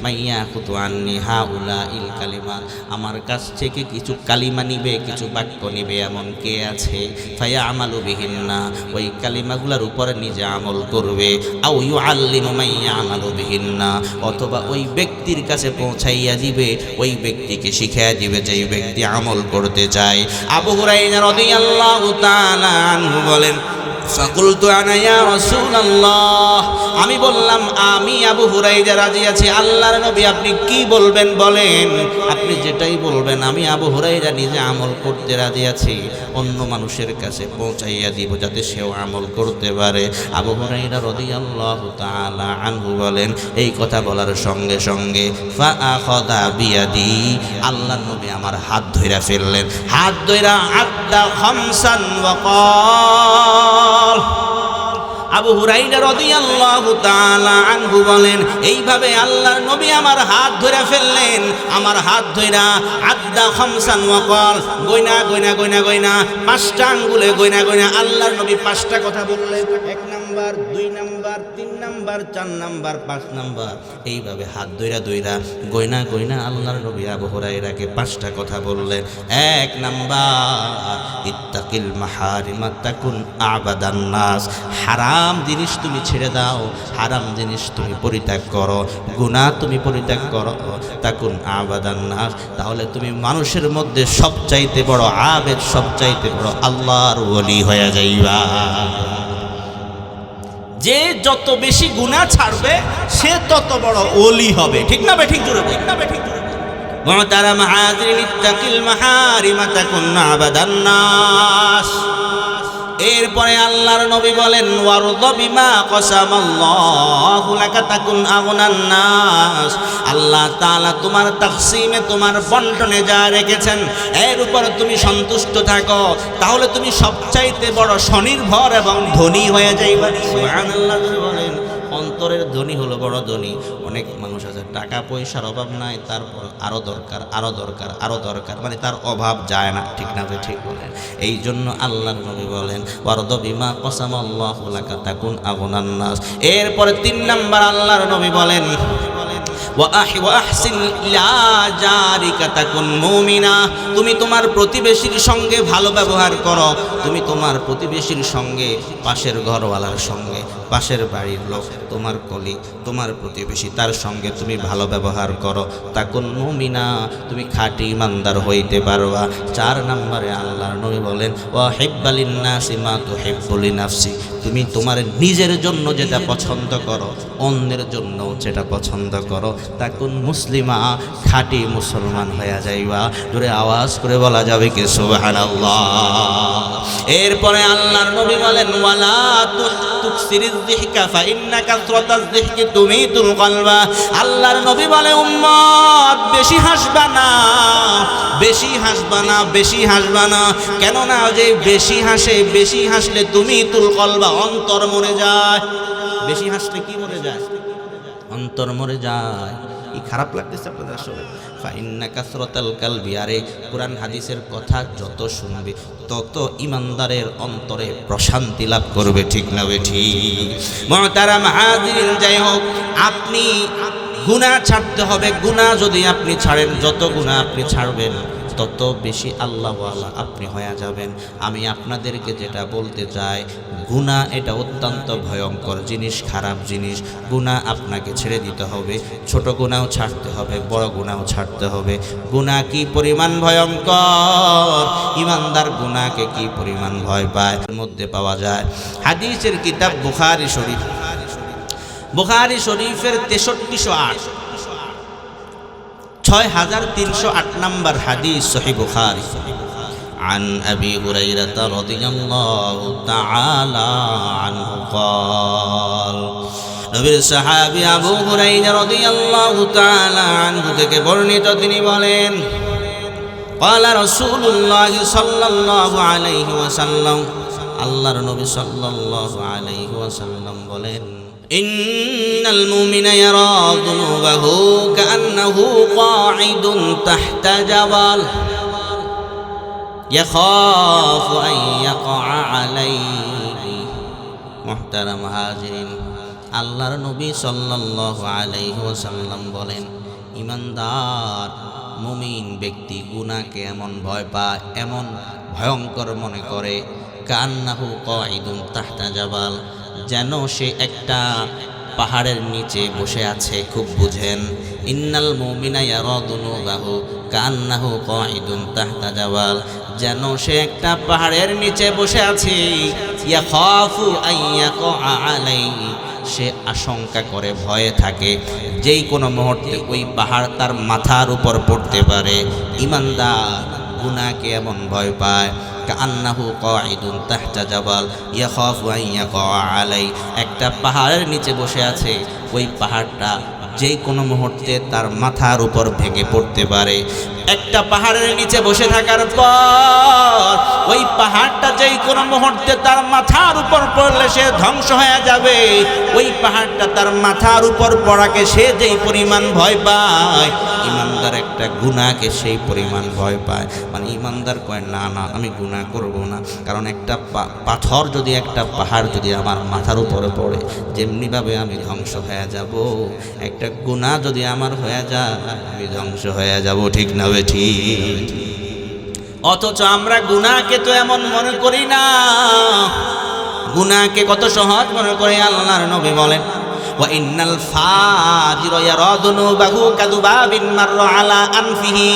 মাইয়াখুযু আন্নী হাউলাইল কালিমাত আমার কাছ থেকে কিছু কালিমা নিবে কিছু বাক্য নিবে এমন কে আছে ফায়া আমালু বিহিন্না ওই কালিমাগুলোর উপরে নিজে আমল করবে আও ইউআল্লিমু মাইয়া আমালু বিহিন্না অথবা ওই ব্যক্তির কাছে পৌঁছাইয়া দিবে ওই ব্যক্তিকে শিখিয়ে দিবে যেই ব্যক্তি আমল করতে চায় আবু হুরায়রা রাদিয়াল্লাহু তাআলা আনহু বলেন ফাকুলতু আনা ইয়া রাসূলুল্লাহ আমি বললাম আমি আবু হুরায়রা রাজি আছি আল্লাহর নবী আপনি কি বলবেন বলেন আপনি যেটাই বলবেন আমি আবু হুরায়রা নিজে আমল করতে রাজি আছি অন্য মানুষের কাছে পৌঁছাইয়া দিব যাতে সেও আমল করতে পারে আবু হুরায়রা রাদিয়াল্লাহু তাআলা আনহু বলেন এই কথা বলার সঙ্গে সঙ্গে ফা আখাযা বিয়াদি আল্লাহর নবী আমার হাত ধইরা ফেললেন হাত ধইরা আদ্দা খামসান ওয়া ক্বাল আবু হুরায়রা রাদিয়াল্লাহু তাআলা আনহু বলেন এইভাবে আল্লাহর নবী আমার হাত ধরে ফেললেন আমার হাত ধইরা আদ্দা খামসান ওয়া ক্বাল গয়না গয়না গয়না গয়না পাঁচটা আঙ্গুলে গয়না গয়না আল্লাহর নবী পাঁচটা কথা বললেন এক নাম্বার দুই নাম্বার তিন নাম্বার চার নাম্বার পাঁচ নাম্বার এইভাবে হাত ধইরা ধইরা গয়না গয়না আল্লাহর নবী আবু হুরায়রাকে পাঁচটা কথা বললেন এক নাম্বার ইত্তাকিল মাহারিমা তাকুন আবাদান নাস হারাম জিনিস তুমি ছেড়ে দাও হারাম জিনিস তুমি পরিত্যাগ করো গুনাহ তুমি পরিত্যাগ করো তাকুন আবাদান নাস তাহলে তুমি মানুষের মধ্যে সবচাইতে বড় আবেদ সবচাইতে বড় আল্লাহর ওলি হয়ে যাইবা যে যত বেশি গুনাহ ছাড়বে সে তত বড় ওলি হবে ঠিক না ঠিক জোরে ঠিক না ঠিক জোরে মুহতারাম হাজিরিন ইত্তাকিল মাহারিমা তাকুন আবাদান নাস এরপরে আল্লাহর নবী বলেন ওয়ারদা বিমা কসামাল্লাহু লাকা তাকুন আগনান নাস আল্লাহ তাআলা তোমার তাকসিমে তোমার বন্টনে যা রেখেছেন এর উপর তুমি সন্তুষ্ট থাকো তাহলে তুমি সবচাইতে বড় স্বনির্ভর এবং ধনী হয়ে যাইবা সুবহানাল্লাহ বলেন অন্তরের ধনী হলো বড় ধনী অনেক মানুষ আছে টাকা পয়সার অভাব নাই তারপর আরো দরকার আরো দরকার আরো দরকার মানে তার অভাব যায় না ঠিক না ঠিক বলেন এই জন্য আল্লাহর নবী বলেন ওয়ারদা বিমা কসামাল্লাহু লাকা তাকুন আগনান নাস এরপরে তিন নাম্বার আল্লাহর নবী বলেন ওয়াহসিন ইলা জারিকা তাকুন মুমিনা তুমি তোমার প্রতিবেশীর সঙ্গে ভালো ব্যবহার করো তুমি তোমার প্রতিবেশীর সঙ্গে পাশের ঘরওয়ালার সঙ্গে পাশের বাড়ির লোক তোমার কলি তোমার প্রতিবেশী তার সঙ্গে তুমি ভালো ব্যবহার করো তাকুন মুমিনা তুমি খাঁটি ইমানদার হইতে পারবা চার নম্বরে আল্লাহর নবী বলেন ওয়াহিব্বালিন নাসি মা তুহিব্বু লিনাফসি তুমি তোমার নিজের জন্য যেটা পছন্দ করো অন্যের জন্য যেটা পছন্দ করো তাকুন মুসলিমা খাঁটি মুসলমান হয়ে যাইবা জোরে আওয়াজ করে বলা যাবে কি সুবহানাল্লাহ এরপরে আল্লাহর নবী বলেন ওয়ালা তুকসিরিজ যিহকা ফা ইন্না কাসরাতাজ যিহকি তুমিতুল কলবা আল্লাহর নবী বলে উম্মত বেশি হাসবা না বেশি হাসবা না বেশি হাসবা না কেন না যে বেশি হাসে বেশি হাসলে তুমিতুল কলবা অন্তর মরে যায় বেশি হাসলে কি মরে যায় অন্তর মরে যায় কি খারাপ লাগতেছে আপনাদের আসলে ফাইন্না কাসরাতাল কালবি আরে কুরআন হাদিসের কথা যত শুনবে তত ইমানদারের অন্তরে প্রশান্তি লাভ করবে ঠিক না ঠিক মুহতারাম হাজিরিন যাই হোক আপনি গুনাহ ছাড়তে হবে গুনাহ যদি আপনি ছাড়েন যত গুনাহ আপনি ছাড়বেন তত বেশি আল্লাহওয়ালা আপনি হয়ে যাবেন আমি আপনাদেরকে যেটা বলতে চাই গুনাহ এটা অত্যন্ত ভয়ঙ্কর জিনিস খারাপ জিনিস গুনাহ আপনাকে ছেড়ে দিতে হবে ছোট গুনাহও ছাড়তে হবে বড় গুনাহও ছাড়তে হবে গুনাহ কি পরিমাণ ভয়ঙ্কর ইমানদার গুনাহকে কি পরিমাণ ভয় পায় এর মধ্যে পাওয়া যায় হাদিসের কিতাব বুখারী শরীফ বুখারী শরীফের 6308 6308 নম্বর হাদিস সহিহ বুখারী عن أبي هريرة رضي الله تعالى عنه قال নবীর সাহাবী আবু হুরায়রা রাদিয়াল্লাহু তাআলা আনহু থেকে বর্ণিত তিনি বলেন قال رسول الله صلى الله عليه وسلم আল্লাহর নবী সাল্লাল্লাহু আলাইহি ওয়াসাল্লাম বলেন ইন্নাল মুমিনা ইয়ারা যুনুবাহু কাআন্নাহু কাঈদুন তাহতা জাবাল ইয়াখাফু আন ইয়াকা আলাইহি মুহতারাম হাজিরিন আল্লাহর নবী সাল্লাল্লাহু আলাইহি ওয়াসাল্লাম বলেন ঈমানদার মুমিন ব্যক্তি গুনাহকে এমন ভয় পায় এমন ভয়ঙ্কর মনে করে কান্নাহু কাঈদুন তাহতা জাবাল যেন সে একটা পাহাড়ের নিচে বসে আছে খুব বুঝেন ইন্নাল মুমিনা ইয়ারা যুনুবাহু কান্নাহু কাঈদুন তাহতা জাবাল যেন সে একটা পাহাড়ের নিচে বসে আছে ইয়াখাফু আন ইয়াকা আলাইহি সে আশঙ্কা করে ভয়ে থাকে যেই কোনো মুহূর্তে ওই পাহাড় তার মাথার উপর পড়তে পারে ঈমানদার গুনাহকে এমন ভয় পায় কান্নাহু কাঈদুন তাহতা জাবাল ইয়াখাফু আন ইয়াকা আলাইহি একটা পাহাড়ের নিচে বসে আছে ওই পাহাড়টা যেই কোনো মুহূর্তে তার মাথার উপর ভেঙে পড়তে পারে একটা পাহাড়ের নিচে বসে থাকার পর ওই পাহাড়টা যেই কোনো মুহূর্তে তার মাথার উপর পড়লে সে ধ্বংস হয়ে যাবে ওই পাহাড়টা তার মাথার উপর পড়াকে সে যেই পরিমাণ ভয় পায় ঈমানদার একটা গুনাহকে সেই পরিমাণ ভয় পায় মানে ঈমানদার কয় না না আমি গুনাহ করব না কারণ একটা পাথর যদি একটা পাহাড় যদি আমার মাথার উপরে পড়ে যেমনিভাবে আমি ধ্বংস হয়ে যাব একটা গুনাহ যদি আমার হয়ে যায় আমি ধ্বংস হয়ে যাব ঠিক না ঠিক অথচ আমরা গুনাহকে তো এমন মনে করি না গুনাহকে কত সহজ মনে করে আল্লাহর নবী বলেন ওয়া ইন্নাল ফাজিরা ইয়ারা যুনুবাহু কাযুবাবিন মাররা আলা আনফিহি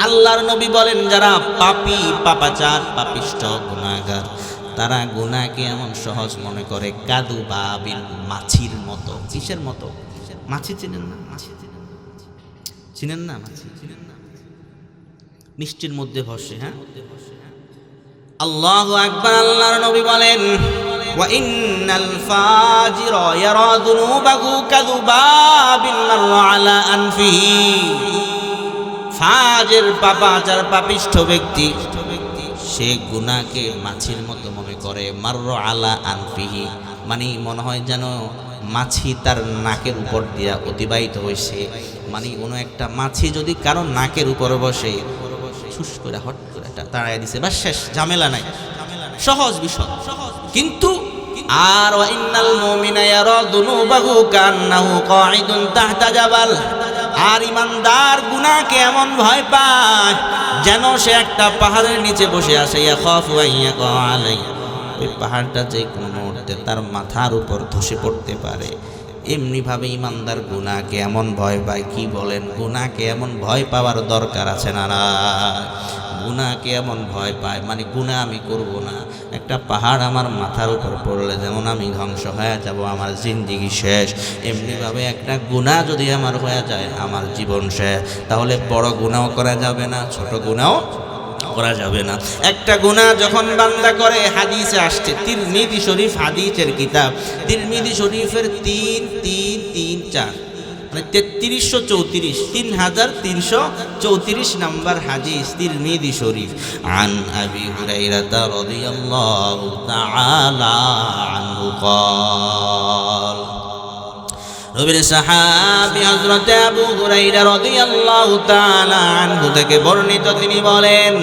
আল্লাহর নবী বলেন যারা পাপী পাপাচার পাপিষ্ঠ গুনাহগার তারা গুনাহকে এমন সহজ মনে করে কাযুবাবিন মাছির মতো কিসের মতো মাছি চিনেন না মাছি চিনেন না মাছি মিষ্টির মধ্যে বসে হ্যাঁ আল্লাহু আকবার আল্লাহর নবী বলেন ওয়া ইন্নাল ফাজিরা ইয়ারা যুনুবাহু কাযুবাবিন মাররা আলা আনফিহি ফাজির পাপাচার পাপিষ্ঠ ব্যক্তি সে গুনাহকে মাছির মতো মনে করে মাররা আলা আনফিহি মানে মনে হয় যেন মাছি তার নাকের উপর দিয়া অতিবাহিত হয়েছে মানে কোনো একটা মাছি যদি কারো নাকের উপরে বসে ছুস করে হট করে তাড়াই দিছে বাস শেষ ঝামেলা নাই সহজ বিষয় কিন্তু আর ওয়া ইন্নাল মুমিনা ইয়ারা যুনুবাহু কান্নাহু কাঈদুন তাহতা জাবাল আর ঈমানদার গুনাহকে এমন ভয় পায় যেন সে একটা পাহাড়ের নিচে বসে আছে ইয়াখাফু আন ইয়াকা আলাইহি ওই পাহাড়টা যে কোনো মুহূর্তে তার মাথার উপর ধসে পড়তে পারে এমনিভাবে ঈমানদার গুনাহকে এমন ভয় পায় কি বলেন গুনাহকে এমন ভয় পাওয়ার দরকার আছে না না গুনাহকে এমন ভয় পায় মানে গুনাহ আমি করব না একটা পাহাড় আমার মাথার উপর পড়লে যেমন আমি ধ্বংস হয়ে যাব আমার জিন্দেগি শেষ এমনিভাবে একটা গুনাহ যদি আমার হয়ে যায় আমার জীবন শেষ তাহলে বড় গুনাহ করা যাবে না ছোট গুনাহ করা যাবে না একটা গুনাহ যখন বান্দা করে হাদিসে আসছে তিরমিজি শরীফ হাদিসের কিতাব তিরমিজি শরীফের 3334 মানে 3334 নম্বর হাদিস তিরমিজি শরীফ আন আবি হুরায়রা রাদিয়াল্লাহু তাআলা আনহু قال নবীর সাহাবী হযরত আবু হুরায়রা রাদিয়াল্লাহু তাআলা আনহু থেকে বর্ণিত তিনি বলেন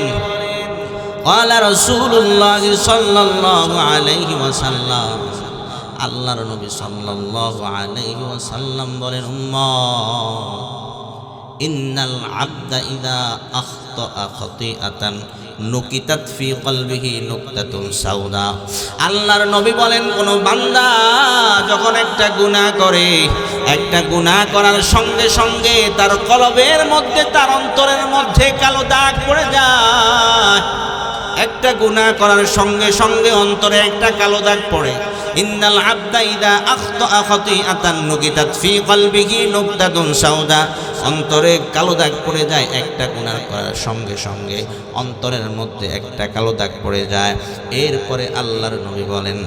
قال رسول الله صلى الله عليه وسلم আল্লাহর নবী সাল্লাল্লাহু আলাইহি ওয়াসাল্লাম বলেন উম্মত ইন্নাল আবদা ইযা আখতা খাতিআতান নুকিতাত ফি কলবিহি নুকতাতুন সাউদা আল্লাহর নবী বলেন কোন বান্দা যখন একটা গুনাহ করে একটা গুনাহ করার সঙ্গে সঙ্গে তার কলবের মধ্যে তার অন্তরের মধ্যে কালো দাগ পড়ে যায় একটা গুনাহ করার সঙ্গে সঙ্গে অন্তরে একটা কালো দাগ পড়ে ইন্নাল আবদা ইযা আখতা খাতিআতান নুকিতাত ফি কলবিহি নুকতাতুন সাউদা, অন্তরে কালো দাগ পড়ে যায় একটা গুনাহ করার সঙ্গে সঙ্গে অন্তরের মধ্যে একটা কালো দাগ পড়ে যায়। এরপরে আল্লাহর নবী বলেন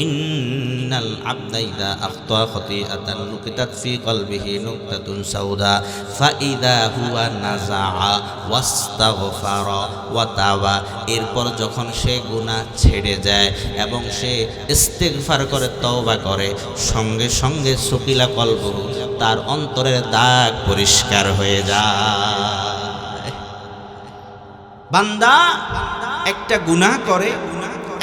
ইন্নাল আবদা ইযা আখতা খাতিআতান নুকিতাত ফি কলবিহি নুকতাতুন সাউদা ফাইদা হুয়া নাযাআ ওয়াস্তাগফারা ওয়া তাওবা, এরপর যখন সে গুনাহ ছেড়ে যায় এবং সে ইস্তিগফার করে তওবা করে, সঙ্গে সঙ্গে সুকিলা কলবুহু, তার অন্তরের দাগ পরিষ্কার হয়ে যায়। বান্দা একটা গুনাহ করে,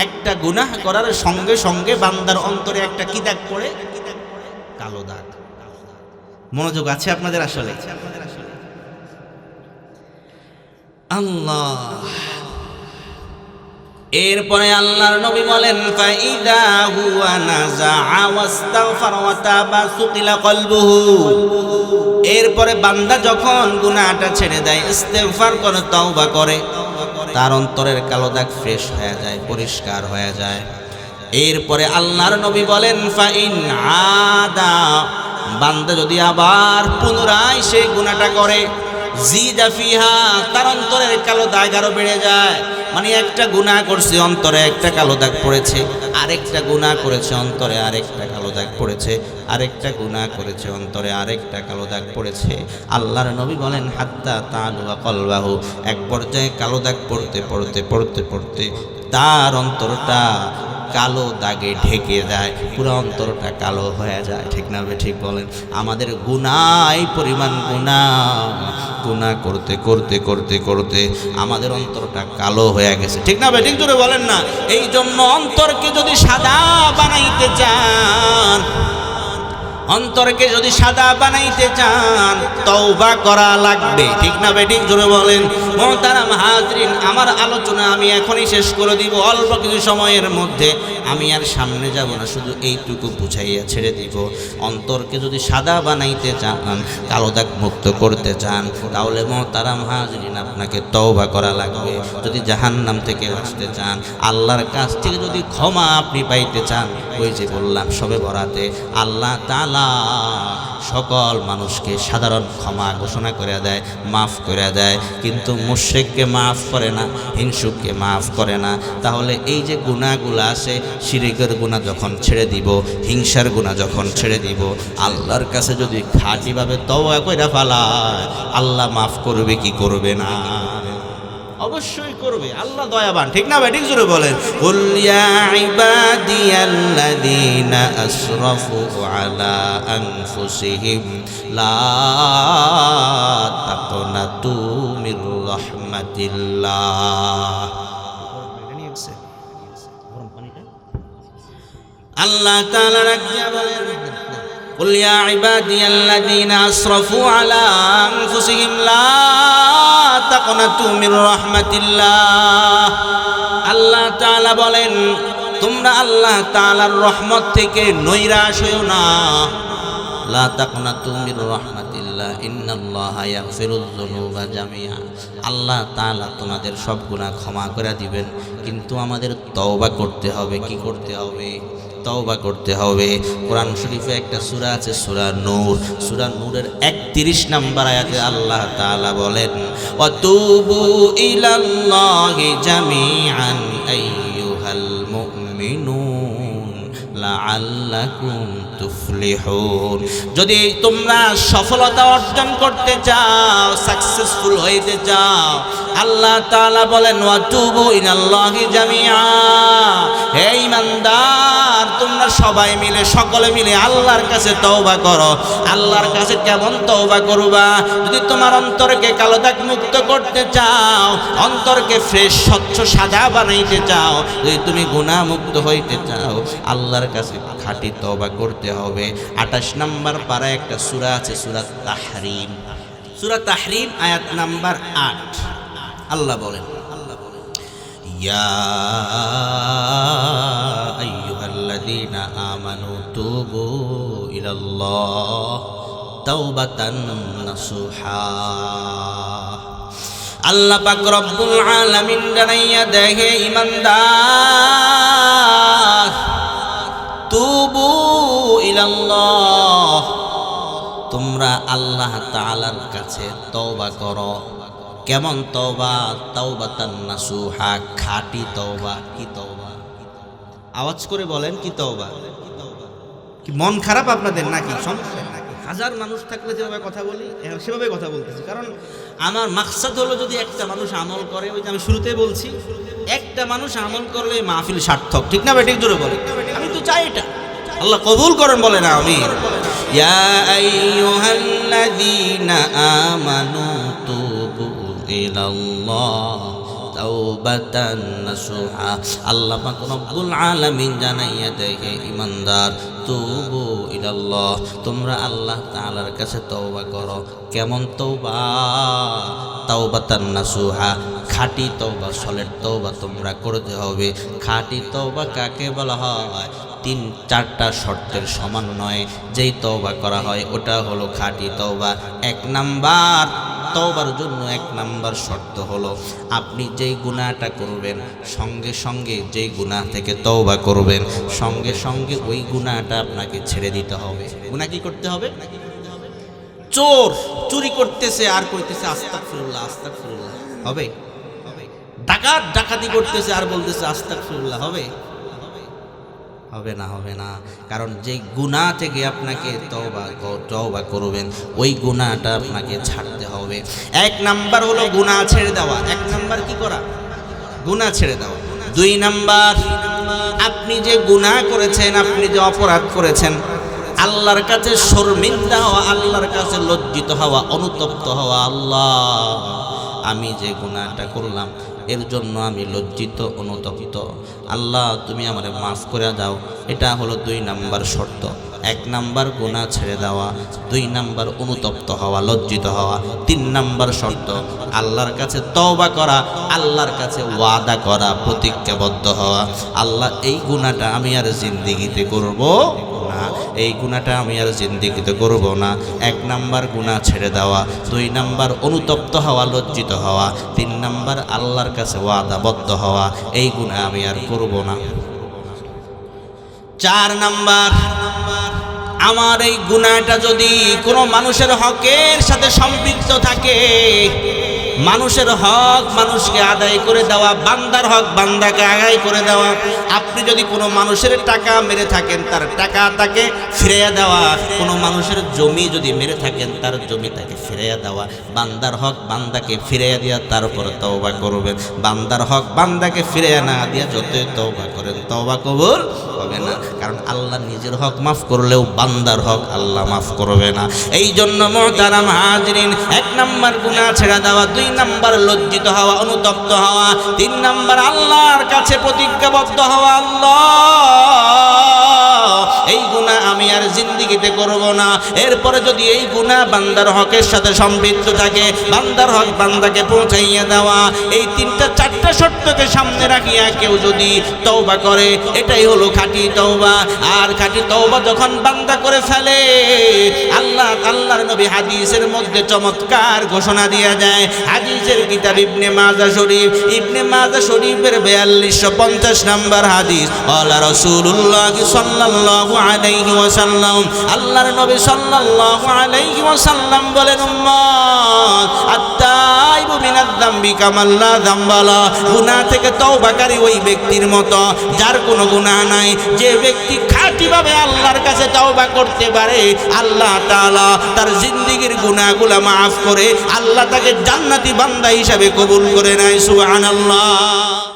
একটা গুনাহ করার সঙ্গে সঙ্গে বান্দার অন্তরে একটা কি দাগ পড়ে? কালো দাগ। মনোযোগ আছে আপনাদের? আসলে আল্লাহ। এরপরে আল্লাহর নবী বলেন ফাইদা হুয়া নাযাআ ওয়াস্তাগফারা ওয়া তাবা সুকিলা কলবুহু, এরপরে বান্দা যখন গুনাহটা ছেড়ে দেয়, ইস্তিগফার করে তওবা করে, তার অন্তরের কালো দাগ ফ্রেশ হয়ে যায়, পরিষ্কার হয়ে যায়। এরপরে আল্লাহর নবী বলেন ফাইন আদা, বান্দা যদি আবার পুনরায় সেই গুনাহটা করে, জিদা ফিহা, তার অন্তরের কালো দাগ আরো বেড়ে যায়। মানে একটা গুনাহ করছে, অন্তরে একটা কালো দাগ পড়েছে, আরেকটা গুনাহ করেছে, অন্তরে আরেকটা কালো দাগ পড়েছে, আরেকটা গুনাহ করেছে, অন্তরে আরেকটা কালো দাগ পড়েছে। আল্লাহর নবী বলেন হাত্তা তালুয়া কলবাহু, এক পর্যায়ে কালো দাগ পড়তে পড়তে পড়তে পড়তে তার অন্তরটা কালো দাগে ঢেকে যায়, পুরো অন্তরটা কালো হয়ে যায়। ঠিক না ঠিক বলেন? আমাদের গুনাহ, পরিমাণ গুনাহ করতে করতে করতে করতে আমাদের অন্তরটা কালো হয়ে গেছে। ঠিক না ঠিক জোরে বলেন না? এই জন্য অন্তরকে যদি সাদা বানাইতে চান, অন্তরকে যদি সাদা বানাইতে চান, তওবা করা লাগবে। ঠিক না ঠিক জোরে বলেন? মুহতারাম হাজরিন, আমার আলোচনা আমি এখনই শেষ করে দিব, অল্প কিছু সময়ের মধ্যে। আমি আর সামনে যাব না, শুধু এইটুকু বুঝাইয়া ছেড়ে দিব। অন্তরকে যদি সাদা বানাইতে চান, কালো দাগ মুক্ত করতে চান, তাহলে মুহতারাম হাজরিন আপনাকে তওবা করা লাগবে। যদি জাহান্নাম থেকে বাঁচতে চান, আল্লাহর কাছ থেকে যদি ক্ষমা আপনি পাইতে চান, ওই যে বললাম সবে বরাতে আল্লাহ তাআলা সকল মানুষকে সাধারণ ক্ষমা ঘোষণা করে দেয়, মাফ করে দেয়, কিন্তু মুশরিককে মাফ করে না, হিংসুককে মাফ করে না। তাহলে এই যে গুনাহগুলো আছে, শিরকের গুনাহ যখন ছেড়ে দিব, হিংসার গুনাহ যখন ছেড়ে দিব, আল্লাহর কাছে যদি খাঁটিভাবে তওবা কইরা ফেলায়, আল্লাহ মাফ করবে কি করবে না? অবশ্যই করবে। আল্লাহ দয়াবান। ঠিক না ভাই? ঠিক জোরে বলেন। কুল ইয়া ইবাদিয়াল্লাযীনা আসরাফু আলা আনফুসিহিম লা তাকনাতু মির রাহমাতিল্লাহ। আল্লাহ তাআলা রাখিয়া বলেন কুল ইয়া ইবাদিয়াল্লাযীনা আসরাফু আলা আনফুসিহিম লা তাকনাতু মির রাহমাতিল্লাহ। আল্লাহ তাআলা বলেন তোমরা আল্লাহ তাআলার রহমত থেকে নৈরাশ হইও না। লা তাকনাতু মির রাহমাতিল্লাহ ইন্নাল্লাহা ইয়াগফিরুয যুনুবা জামিআ। আল্লাহ তাআলা তোমাদের সব গুনাহ ক্ষমা করে দিবেন, কিন্তু আমাদের তওবা করতে হবে। কি করতে হবে? তওবা করতে হবে। কোরআন শরীফে একটা সূরা আছে, সূরা নূর। সূরা নূরের 31 নম্বর আয়াতে আল্লাহ তাআলা বলেন ওয়াতুবু ইলাল্লাহি জামিআন আইয়ুহাল মুমিনুন লাআল্লাকুম তুফলিহুন। যদি তোমরা সফলতা অর্জন করতে চাও, সাকসেসফুল হইতে চাও, আল্লাহ তাআলা বলেন ওয়াতুবু ইলাল্লাহি জামিআ। হে ঈমানদার, তোমরা সবাই মিলে, সকলে মিলে আল্লাহর কাছে তওবা করো। আল্লাহর কাছে কেমন তওবা করবা? যদি তোমার অন্তরকে কালো দাগ মুক্ত করতে চাও, অন্তরকে ফ্রেশ স্বচ্ছ সাদা বানাইতে চাও, যদি তুমি গুনাহ মুক্ত হইতে চাও, আল্লাহর কাছে খাঁটি তওবা করতে হবে। 28 নম্বর পারায় একটা সূরা আছে, সূরা তাহরিম। সূরা তাহরিম আয়াত নাম্বার 8। আল্লাহ বলেন ইয়া আইয়ুহাল্লাযীনা আমানু তুবু ইলাল্লাহ তাওবাতান নাসুহা। আল্লাহ পাক রব্বুল আলামিন জানাইয়া দেখে ঈমানদার, ইলাল্লাহ, তোমরা আল্লাহ তাআলার কাছে তওবা করো। কেমন তওবা? তাওবাতান নাসুহা, খাঁটি তওবা। কি তওবা? আওয়াজ করে বলেন, কি তওবা? কি মন খারাপ আপনাদের নাকি? সমস্যা নাকি? হাজার মানুষ থাকলে যেভাবে কথা বলি সেভাবে কথা বলতেছি, কারণ আমার মাকসাদ হলো যদি একটা মানুষ আমল করে, ওই যে আমি শুরুতেই বলছি, একটা মানুষ আমল করলে মাহফিল সার্থক, ঠিক না? বেঠিক জোরে বলে, আমি তো চাই এটা, আল্লাহ কবুল করেন, বলে না আমিন। ইয়া আইয়ুহাল্লাযীনা আমানু তুবু ইলাল্লাহ তাওবাতান নাসুহা। আল্লাহ পাক রব্বুল আলামিন জানাইয়া দেয় ঈমানদার, তুবু ইলাল্লাহ, তোমরা আল্লাহ তাআলার কাছে তওবা করো। কেমন তওবা? তাওবাতান নাসুহা, খাঁটি তওবা, সলিড তওবা তোমরা করতে হবে। খাঁটি তওবা কাকে বলা হয়? 3-4টা শর্তের সমন্বয়ে যেই তওবা করা হয় ওটা হলো খাঁটি তওবা। 1 নাম্বার তওবার জন্য 1 নাম্বার শর্ত হলো আপনি যেই গুনাহটা করবেন, সঙ্গে সঙ্গে যেই গুনাহ থেকে তওবা করবেন, সঙ্গে সঙ্গে ওই গুনাহটা আপনাকে ছেড়ে দিতে হবে। গুনাহ কি করতে হবে? চোর চুরি করতেছে আর কইতেছে আস্তাগফিরুল্লাহ আস্তাগফিরুল্লাহ, হবে? ডাকাত ডাকাতি করতেছে আর বলতেছে আস্তাগফিরুল্লাহ, হবে? হবে না, হবে না। কারণ যে গুনাহ থেকে আপনাকে তওবা করবেন, ওই গুনাহটা আপনাকে ছাড়তে হবে। 1 নাম্বার হলো গুনাহ ছেড়ে দেওয়া। 1 নাম্বার কি করা? গুনাহ ছেড়ে দেওয়া। 2 নাম্বার, আপনি যে গুনাহ করেছেন, আপনি যে অপরাধ করেছেন, আল্লাহর কাছে শর্মিন্দা হওয়া, আল্লাহর কাছে লজ্জিত হওয়া, অনুতপ্ত হওয়া। আল্লাহ, আমি যে গুনাহটা করলাম এর জন্য আমি লজ্জিত, অনুতপ্ত, আল্লাহ তুমি আমারে মাফ করে দাও। এটা হলো 2 নাম্বার শর্ত। 1 নাম্বার গুনাহ ছেড়ে দেওয়া, 2 নাম্বার অনুতপ্ত হওয়া, লজ্জিত হওয়া, 3 নাম্বার শর্ত আল্লাহর কাছে তওবা করা, আল্লাহর কাছে ওয়াদা করা, প্রতিজ্ঞাবদ্ধ হওয়া, আল্লাহ এই গুনাহটা আমি আর জিন্দেগিতে করব না, এই গুনাহটা আমি আর জিন্দেগিতে করব না। 1 নাম্বার গুনাহ ছেড়ে দেওয়া, 2 নাম্বার অনুতপ্ত হওয়া, লজ্জিত হওয়া, 3 নাম্বার আল্লাহর কাছে ওয়াদাবদ্ধ হওয়া, এই গুনাহ আমি আর করব না। 4 নাম্বার, আমার এই গুনাহটা যদি কোনো মানুষের হকের সাথে সম্পৃক্ত থাকে, মানুষের হক মানুষকে আদায় করে দেওয়া, বান্দার হক বান্দাকে আদায় করে দেওয়া। আপনি যদি কোনো মানুষের টাকা মেরে থাকেন, তার টাকা তাকে ফিরিয়ে দেওয়া। কোনো মানুষের জমি যদি মেরে থাকেন, তার জমি তাকে ফিরিয়ে দেওয়া। বান্দার হক বান্দাকে ফিরিয়ে দেওয়া, তারপরে তওবা করবেন। বান্দার হক বান্দাকে ফিরিয়ে না দিয়া যতই তওবা করেন, তওবা কবুল হবে না। কারণ আল্লাহ নিজের হক মাফ করলেও বান্দার হক আল্লাহ মাফ করবে না। এই জন্য মুহতারাম হাজিরিন, 1 নাম্বার গুনাহ ছেড়ে দেওয়া, 2 নাম্বার লজ্জিত হওয়া, অনুতপ্ত হওয়া, 3 নাম্বার আল্লাহর কাছে প্রতিজ্ঞাবদ্ধ হওয়া, আল্লাহ এই গুনাহ আমি আর জিন্দেগিতে করব না। এরপরে যদি এই গুনাহ বান্দার হকের সাথে সম্পৃক্ত থাকে, বান্দার হক বান্দাকে পৌঁছাইয়া দেওয়া, এই 3-4টা শর্তকে সামনে রাখিয়া কেউ যদি তওবা করে, এটাই হলো খাঁটি তওবা। আর খাঁটি তওবা যখন বান্দা করে ফেলে, আল্লাহর নবী হাদিসের মধ্যে চমৎকার ঘোষণা দিয়া যায়। হাদিসের কিতাব ইবনে মাজাহ শরীফ, ইবনে মাজাহ শরীফের 4250 নম্বর হাদিস, আলা রাসূলুল্লাহ সাল্লাল্লাহু আলাইহি ওয়াসাল্লাম, আল্লাহর নবী সাল্লাল্লাহু আলাইহি ওয়াসাল্লাম বলেন, উম্মত আত-তাইবু মিনাদ যামবি কামান লা যামবা লা, গুনাহ থেকে তওবাকারী ওই ব্যক্তির মতো যার কোনো গুনাহ নাই। যে ব্যক্তি খাঁটিভাবে আল্লাহর কাছে তওবা করতে পারে, আল্লাহ তাআলা তার জিন্দেগীর গুনাহগুলো মাফ করে আল্লাহ তাকে জান্নাতি বান্দা হিসাবে কবুল করে নেয়। সুবহানাল্লাহ।